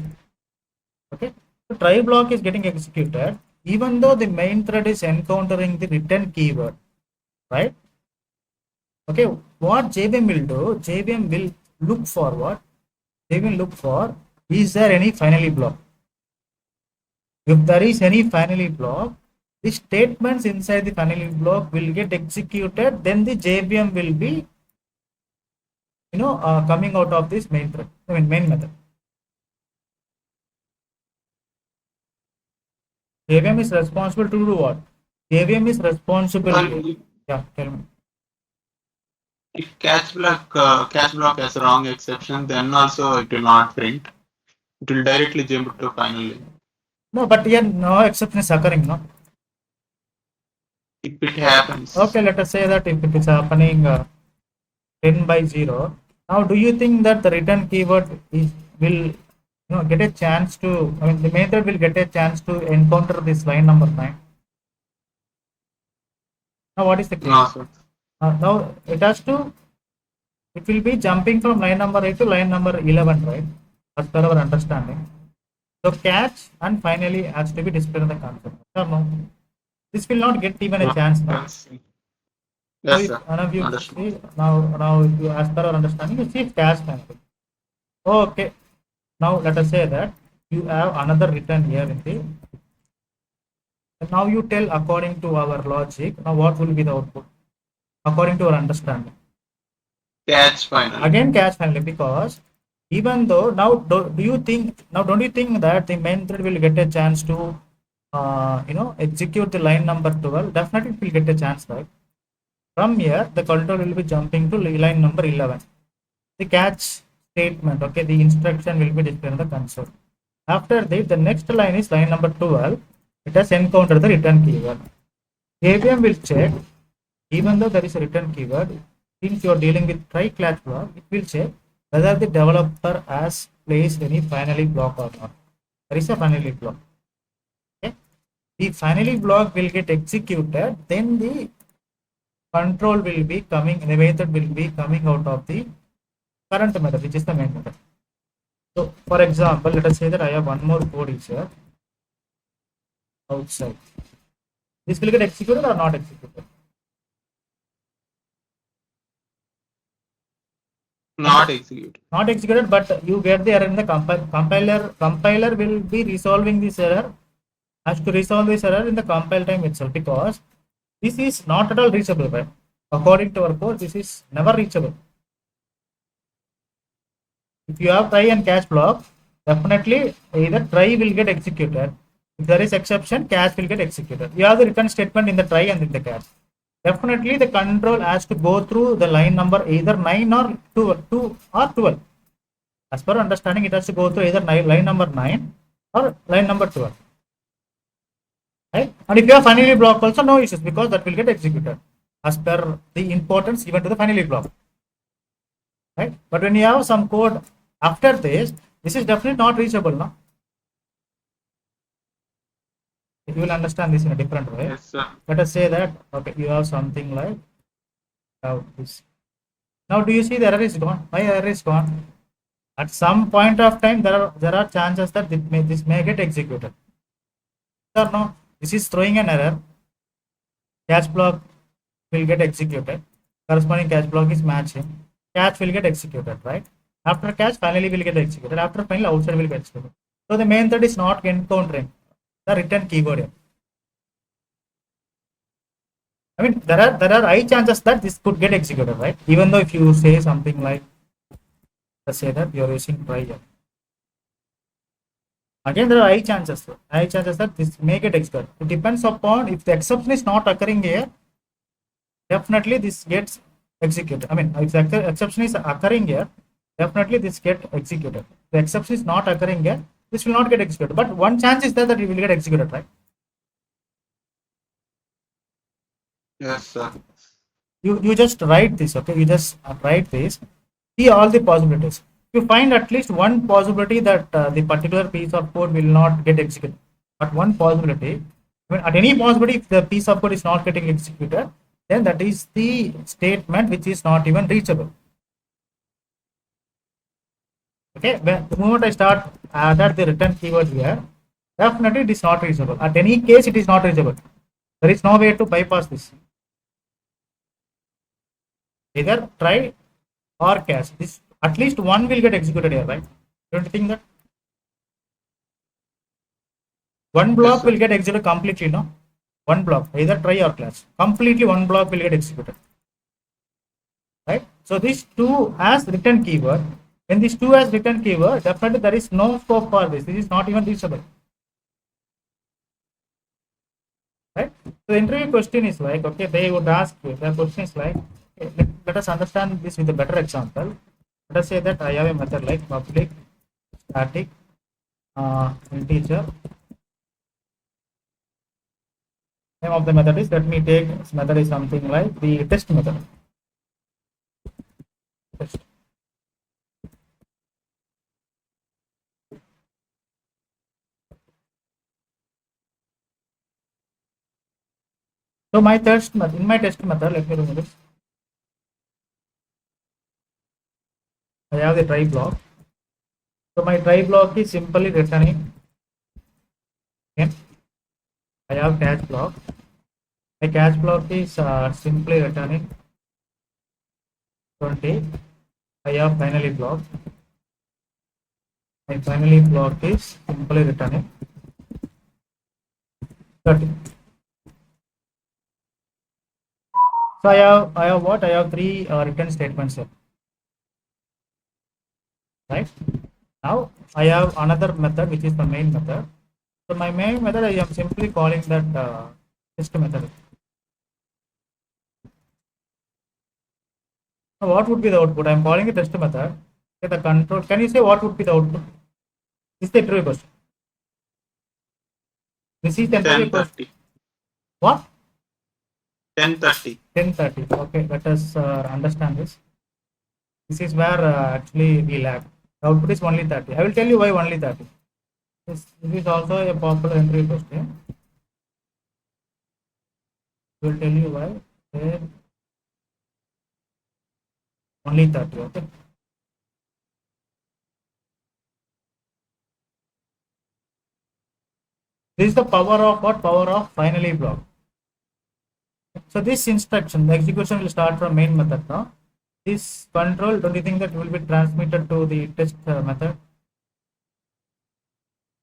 Okay, the try block is getting executed even though the main thread is encountering the return keyword, right? Okay, what JVM will do? JVM will look for what? JVM will look for, is there any finally block? If there is any finally block, the statements inside the finally block will get executed. Then the JVM will be, coming out of this main thread. I mean main method. JVM is responsible to do what? JVM is responsible. Yeah, tell me. If catch block has wrong exception, then also it will not print. It will directly jump to final line. No, but here no exception is occurring, no? If it happens. Okay, let us say that if it is happening 10 by 0. Now, do you think that the return keyword will get a chance to, I mean, the method will get a chance to encounter this line number 9? Now, what is the case? No, sir. Now, it will be jumping from line number 8 to line number 11, right? As per our understanding. So, catch and finally has to be displayed in the console. No, this will not get even a chance now. Yes, So sir. one of you see now if you, as per our understanding, you see catch finally. Okay. Now let us say that you have another return here in the. Now you tell according to our logic. Now what will be the output according to our understanding? Catch finally. Again catch finally, because even though now don't you think that the main thread will get a chance to execute the line number 12? Definitely it will get a chance, right? From here the control will be jumping to line number 11. The catch statement, okay, the instruction will be displayed in the console. After that, the next line is line number 12. It has encountered the return keyword. ABM will check, even though there is a return keyword, since you are dealing with try class block, it will check whether the developer has placed any finally block or not. There is a finally block. Okay. The finally block will get executed, then the control will be coming, the method will be coming out of the current method, which is the main method. So, for example, let us say that I have one more code is here outside. This will get executed or not executed? Not executed. Not executed, but you get the error in the compiler. Compiler will be resolving this error, has to resolve this error in the compile time itself, because this is not at all reachable, right? According to our code, this is never reachable. If you have try and catch block, definitely either try will get executed. If there is exception, catch will get executed. You have the return statement in the try and in the catch. Definitely the control has to go through the line number either 9 or 2 or 12. As per understanding, it has to go through either line number 9 or line number 12. Right? And if you have finally block also, no issues, because that will get executed as per the importance given to the finally block. Right? But when you have some code after this is definitely not reachable now. You will understand this in a different way. Yes, sir. Let us say that, okay, you have something like this. Now, do you see the error is gone? Why error is gone? At some point of time, there are chances that this may get executed. Or no, this is throwing an error. Catch block will get executed. Corresponding catch block is matching. Catch will get executed, right? After catch, finally will get executed. After finally, outside will get executed. So the main thread is not encountering the return keyword here. I mean, there are high chances that this could get executed, right? Even though if you say something like, let's say that you're using try here. Again, there are high chances that this may get executed. It depends upon if the exception is not occurring here, definitely this gets executed. I mean, if the exception is occurring here, definitely this get executed. The exception is not occurring here, this will not get executed. But one chance is there that it will get executed, right? Yes, sir. You just write this, okay? You just write this. See all the possibilities. You find at least one possibility that the particular piece of code will not get executed. But one possibility, I mean, at any possibility, if the piece of code is not getting executed, then that is the statement which is not even reachable. Okay, when the moment I start add the return keyword here, definitely it is not reachable. At any case, it is not reachable. There is no way to bypass this. Either try or catch. This at least one will get executed here, right? Don't you think that? One block Yes, will get executed completely, no? One block, either try or catch. Completely one block will get executed. Right? So these two has return keyword. When these two has return keyword, definitely there is no scope for this. This is not even reachable. Right? So the interview question is like, okay, they would ask you, the question is like, okay, let us understand this with a better example. Let us say that I have a method like public static integer. Name of the method is, let me take this method is something like the test method. Test. So my test method, in my test method, let me remove this. I have the try block. So my try block is simply returning. Okay. I have catch block. My catch block is simply returning 20. I have finally block. My finally block is simply returning 30. So I have what? I have three return statements here. Right? Now I have another method which is the main method. So my main method, I am simply calling that test method. So what would be the output? I am calling a test method. Okay, the control. Can you say what would be the output? This is the interview question. This is entry question. 10:30. What? 10:30. 10:30. Okay, let us understand this. This is where actually we lag. The output is only 30. I will tell you why only 30. This is also a popular entry question. I will tell you why. Only 30. Okay. This is the power of what? Power of finally block. So this instruction, the execution will start from main method now. This control, don't you think that will be transmitted to the test method?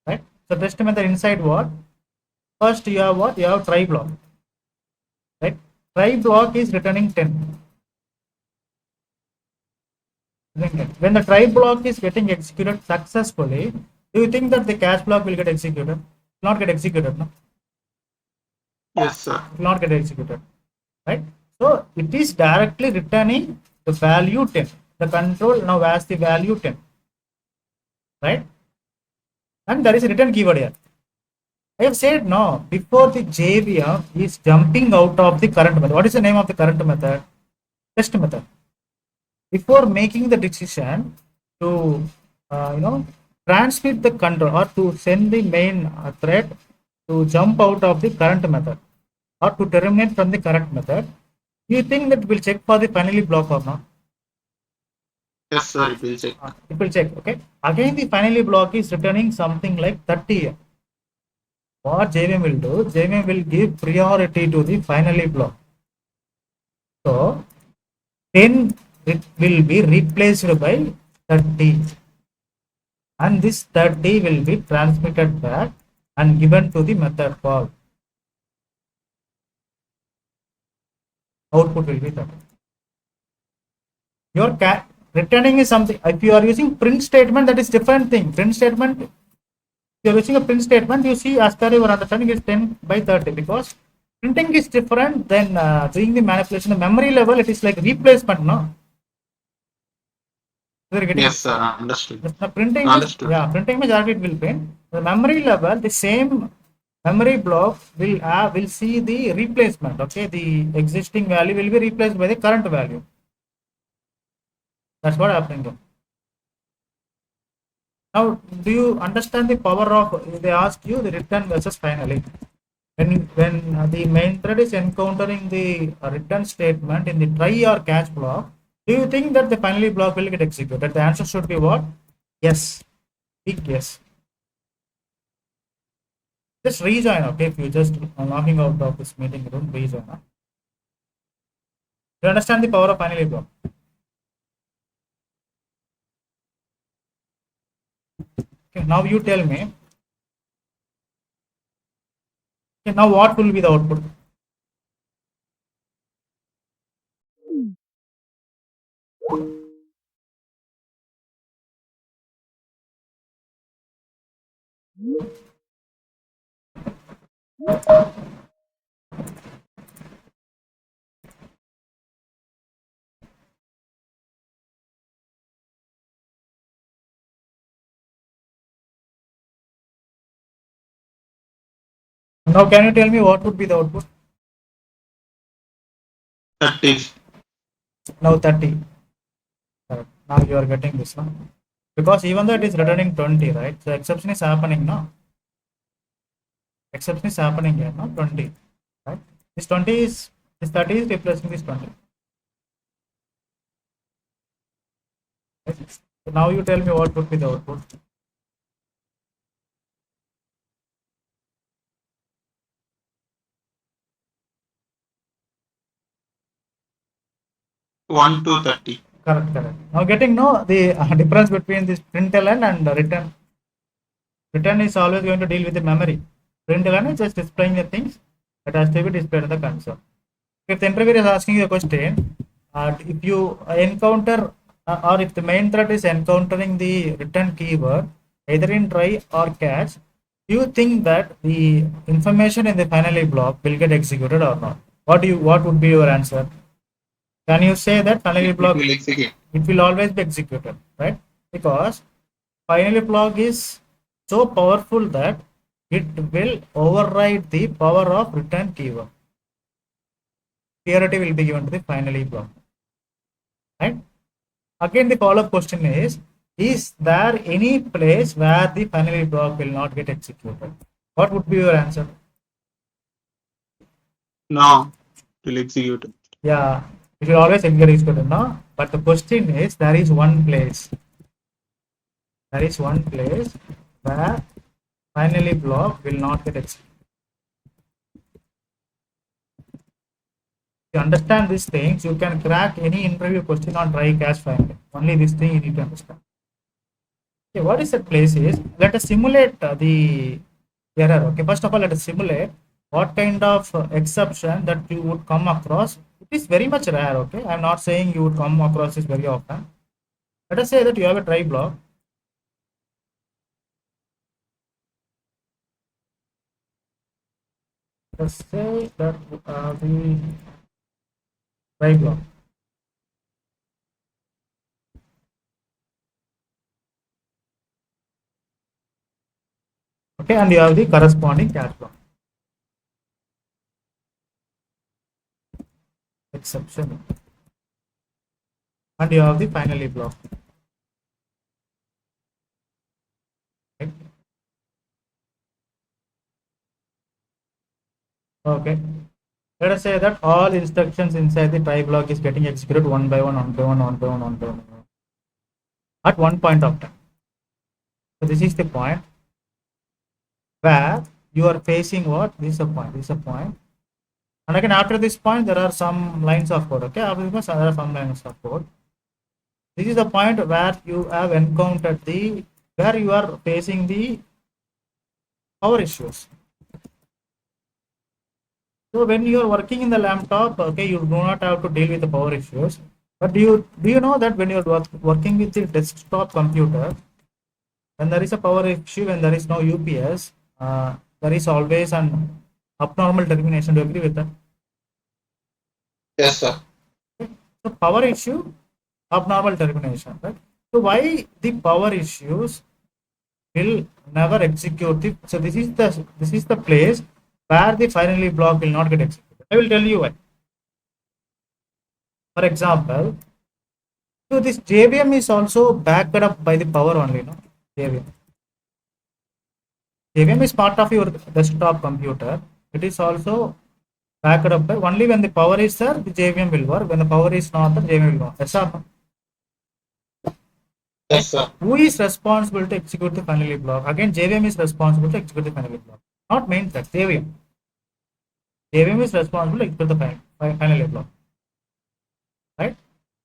Right? So test method inside what? First you have what? You have try block. Right? Try block is returning 10. When the try block is getting executed successfully, do you think that the catch block will get executed? Not get executed, no? Yes, sir. Will not get executed. Right? So it is directly returning the value 10. The control now has the value 10. Right? And there is a return keyword here. I have said no, before the JVM is jumping out of the current method. What is the name of the current method? Test method. Before making the decision to, transmit the control or to send the main thread to jump out of the current method or to terminate from the current method, you think that will check for the finally block or not? Yes, sir. It will check. It will check. Okay. Again, the finally block is returning something like 30. What JVM will do? JVM will give priority to the finally block. So 10 it will be replaced by 30. And this 30 will be transmitted back and given to the method call. Output will be 30. Your returning is something. If you are using print statement, that is different thing. Print statement, if you are using a print statement, you see as per your understanding is 10 by 30 because printing is different than doing the manipulation. The memory level, it is like replacement, no? Yes, sir. Understood. The printing Understood. printing means it will print. The memory level, the same memory block will see the replacement. Okay, the existing value will be replaced by the current value. That's what happening. Now, do you understand the power of? They ask you the return versus finally. When the main thread is encountering the return statement in the try or catch block, do you think that the finally block will get executed? The answer should be what? Yes. Big yes. Just rejoin, okay? If you just logging out of this meeting room, rejoin. You understand the power of finally block? Okay, now you tell me. Okay, now what will be the output? Now can you tell me what would be the output? 30. Now 30. Correct. Now you are getting this one. Because even though it is returning 20, right? So exception is happening now. Exception is happening here, no? 20. Right? This 20 is this 30 is replacing this 20. Right? So now you tell me what would be the output. 1 to 30. Correct, correct. Now getting the difference between this println and return. Return is always going to deal with the memory. Println is just displaying the things that has to be displayed in the console. If the interviewer is asking you a question, if you encounter or if the main thread is encountering the return keyword either in try or catch, do you think that the information in the finally block will get executed or not? What would be your answer? Can you say that finally block will execute. it will always be executed, right? Because finally block is so powerful that it will override the power of return keyword. Priority will be given to the finally block. Right? Again, the follow-up question is there any place where the finally block will not get executed? What would be your answer? No, it will execute. Yeah, it will always execute, no? But the question is, there is one place. There is one place where finally block will not get executed. If you understand these things, you can crack any interview question on try catch finding. Only this thing you need to understand. Okay, what is that place is, let us simulate the error. Okay, first of all, let us simulate what kind of exception that you would come across. It is very much rare. Okay, I'm not saying you would come across this very often. Let us say that you have a try block. Let's say that the try block. Okay, and you have the corresponding catch block. Exception. And you have the finally block. Right? Okay. Let us say that all instructions inside the try block is getting executed one by one, one by one, one by one, one by one, at one point of time. So this is the point where you are facing what? This is a point. This is a point. And again, after this point, there are some lines of code. Okay, after this, there are some lines of code. This is the point where you have encountered where you are facing the power issues. So when you are working in the laptop, okay, you do not have to deal with the power issues. But do you know that when you are working with the desktop computer, when there is a power issue, when there is no UPS, there is always an abnormal termination. Do you agree with that? Yes, sir. So power issue, abnormal termination, right? So why the power issues will never execute the, so this is the place where the finally block will not get executed. I will tell you why. For example, so this JVM is also backed up by the power only, no? JVM. JVM is part of your desktop computer. It is also backed up by only when the power is there, the JVM will work. When the power is not there, JVM will work. Yes or no? Yes, sir. Who is responsible to execute the finally block? Again, JVM is responsible to execute the finally block. Not main thread, JVM. JVM is responsible to execute the finally block. Right?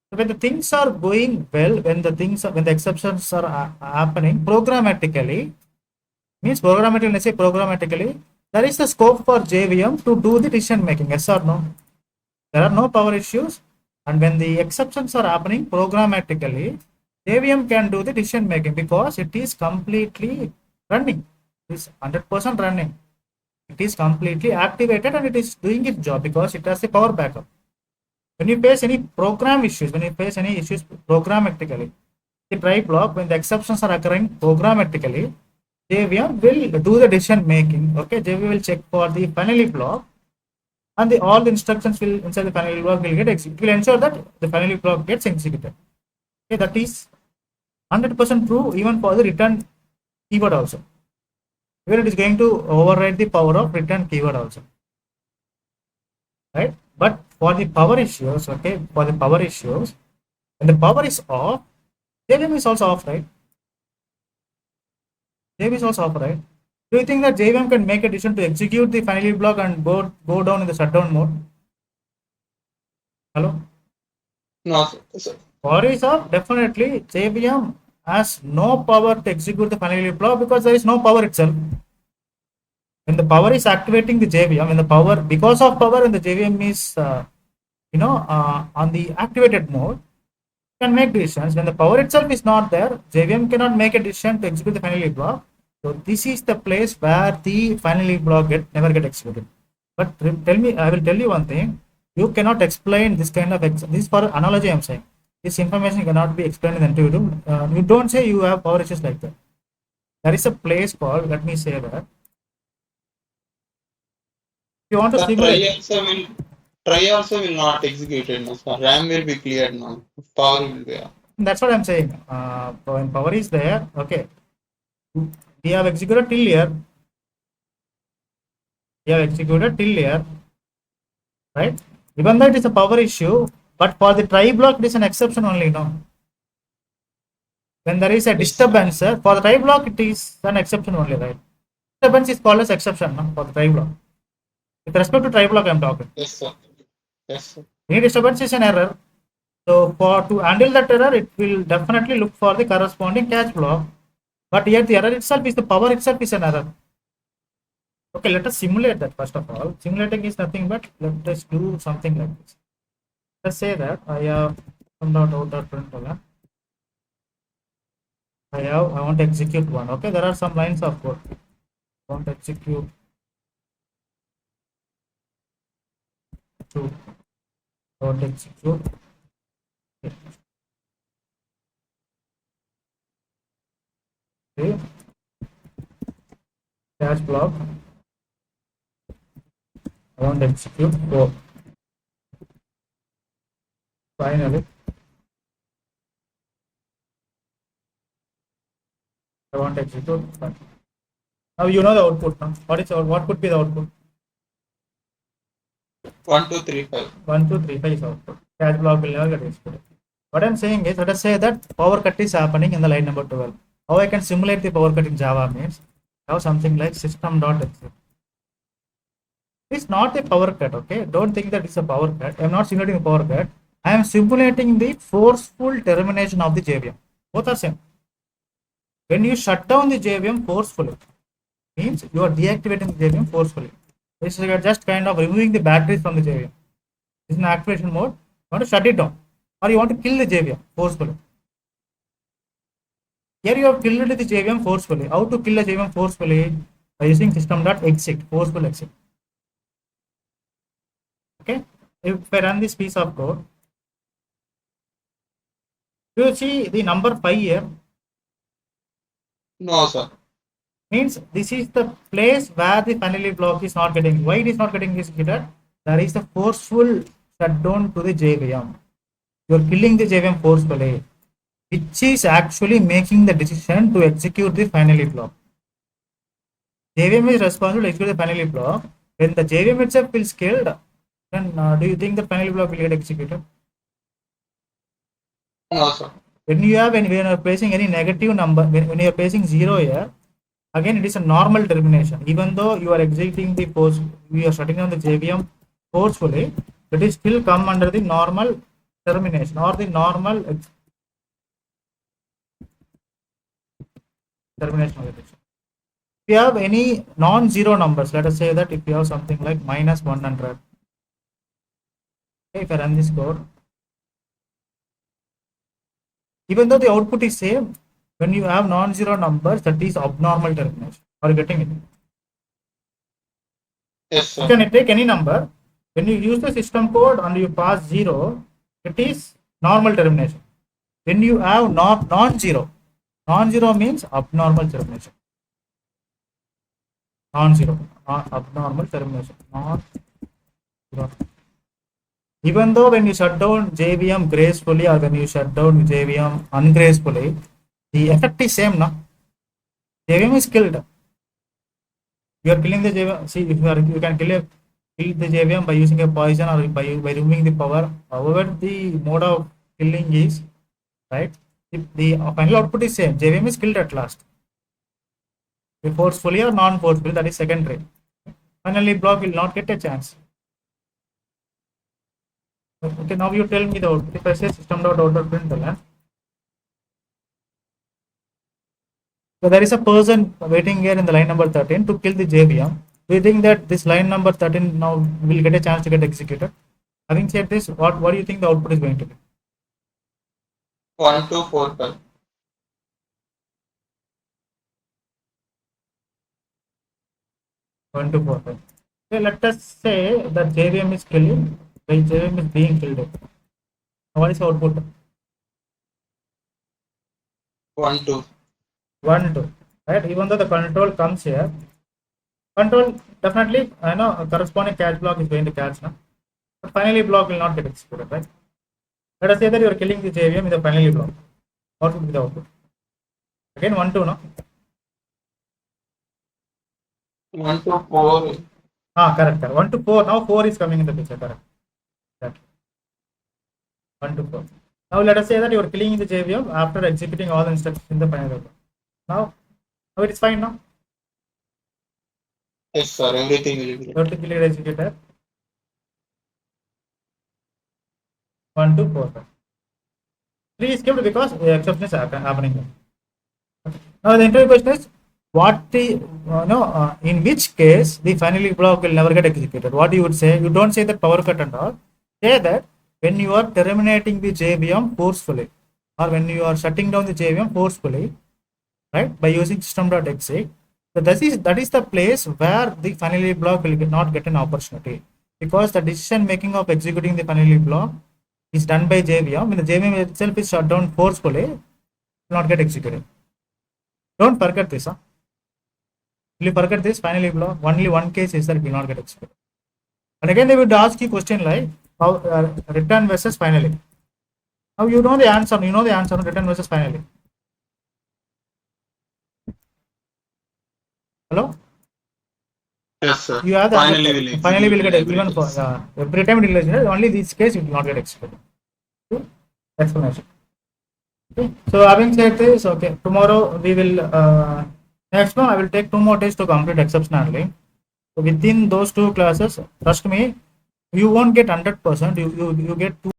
So when the things are going well, when the exceptions are happening programmatically, means programmatically, let's say programmatically, there is the scope for JVM to do the decision making. Yes or no? There are no power issues, and when the exceptions are happening programmatically, JVM can do the decision making because it is completely running. It is 100% running. It is completely activated and it is doing its job because it has a power backup. When you face any program issues, when you face any issues programmatically, the try block, when the exceptions are occurring programmatically, JVM will do the decision making. Okay, JVM will check for the finally block, and all the instructions will inside the finally block will get executed. It will ensure that the finally block gets executed. Okay, that is 100% true even for the return keyword also. Even it is going to override the power of return keyword also. Right? But for the power issues, okay, for the power issues, when the power is off, JVM is also off, right? JVM is also off, right? Do you think that JVM can make a decision to execute the finally block and go down in the shutdown mode? Hello? No, sir. Power is off, definitely. JVM has no power to execute the finally block because there is no power itself. When the power is activating the JVM, when the power, because of power, when the JVM is, on the activated mode, can make decisions. When the power itself is not there, JVM cannot make a decision to execute the finally block. So this is the place where the finally block never get executed. But tell me, I will tell you one thing. You cannot explain this kind of this for analogy. I'm saying this information cannot be explained in the interview. You don't say you have power issues like that. There is a place called. Let me say that you want to But simulate, try also will not execute it. No, sir. RAM will be cleared now. Power will be up. that's what I'm saying. When power is there, okay, we have executed till here. We have executed till here, right? Even though it is a power issue, but for the try block, it is an exception only, no? When there is a Yes, sir. disturbance, for the try block, it is an exception only, right? Disturbance is called as exception, no? For the try block. With respect to try block, I'm talking. Yes, sir. Yes, sir. Any disturbance is an error. So for to handle that error, it will definitely look for the corresponding catch block. But here the error itself is the power itself is an error. Okay, let us simulate that first of all. Simulating is nothing but let us do something like this. Let's say that I have some.out.println. I want to execute one. Okay, there are some lines of code. I want to execute two. I want to execute. Okay, catch block. I want to execute four. Finally, I want to execute one. Now you know the output. Now what could be the output? 1, 2, 3, 5. 1, 2, 3, 5 is output. Catch block will never get executed. What I'm saying is, let us say that power cut is happening in the line number 12. How I can simulate the power cut in Java means I have something like system.execute. It's not a power cut, okay? Don't think that it's a power cut. I'm not simulating a power cut. I am simulating the forceful termination of the JVM. Both are same. When you shut down the JVM forcefully, means you are deactivating the JVM forcefully. This is just kind of removing the batteries from the JVM. This is an activation mode. You want to shut it down, or you want to kill the JVM forcefully. Here you have killed the JVM forcefully. How to kill a JVM forcefully? By using system.exit, forceful exit. Okay. If I run this piece of code, you see the number 5 here No, sir. means this is the place where the finally block is not getting. Why it is not getting executed? There is a forceful shutdown to the JVM. You are killing the JVM forcefully, which is actually making the decision to execute the finally block. JVM is responsible to execute the finally block. When the JVM itself feels killed, then do you think the finally block will get executed? No, sir. When you are placing any negative number, when you are placing 0 here, again it is a normal termination. Even though you are exiting the post, you are shutting down the JVM forcefully, it is still come under the normal termination or the normal termination of the decision. If you have any non-zero numbers, let us say that if you have something like minus 100, okay, if I run this code, even though the output is same, when you have non-zero numbers, that is abnormal termination. Are you getting it? Yes, You sir. can take any number. When you use the system code and you pass 0, it is normal termination. When you have non-zero, non-zero means abnormal termination. Non-zero, abnormal termination. Non-zero. Even though when you shut down JVM gracefully or when you shut down JVM ungracefully, the effect is same, no? JVM is killed. You are killing the JVM. See, if you can kill the JVM by using a poison or by removing the power. However, the mode of killing is right. If the final output is same, JVM is killed at last. Forcefully or non-forcefully, that is secondary. Finally, block will not get a chance. Okay, now you tell me the output. If I say system.out.println, so there is a person waiting here in the line number 13 to kill the JVM. Do you think that this line number 13 now will get a chance to get executed? Having said this, what do you think the output is going to be? 1, 2, 4, 5. 1 to 4. Right? Okay, let us say that JVM is killing, while JVM is being killed. What is the output? 1, 2. 1, 2. Right? Even though the control comes here, Control, definitely, I know a corresponding catch block is going to catch now. But finally block will not get executed, right? Let us say that you are killing the JVM with the finally block. What would be the output? Again, 1, 2, no? 1 to 4. Correct. 1 to 4. Now 4 is coming in the picture, correct. 1 to 4. Now let us say that you are killing the JVM after executing all the instructions in the final block. Now it is fine now. Yes, sir. Everything will be. Vertically executed. 1 to 4. 3 is skipped because the exception is happening. Now the interview question is, in which case the finally block will never get executed? What you would say? You don't say that power cut and all. Say that when you are terminating the JVM forcefully, or when you are shutting down the JVM forcefully, right, by using system.exe, so that is the place where the finally block will not get an opportunity, because the decision making of executing the finally block is done by JVM. When the JVM itself is shut down forcefully, it will not get executed. Don't forget this. Will you forget this? Finally block. Only one case is that it will not get executed. And again, they would ask you question like how return versus finally. Now you know the answer. You know the answer. Return versus finally. Hello. Yes, sir. You have the finally will get every even for case. every time it will execute. Only this case it will not get executed. Okay? Explanation. Okay. So having said this, okay, tomorrow we will next one I will take 2 more days to complete exception handling. So within those 2 classes, trust me, you won't get 100%. You get 2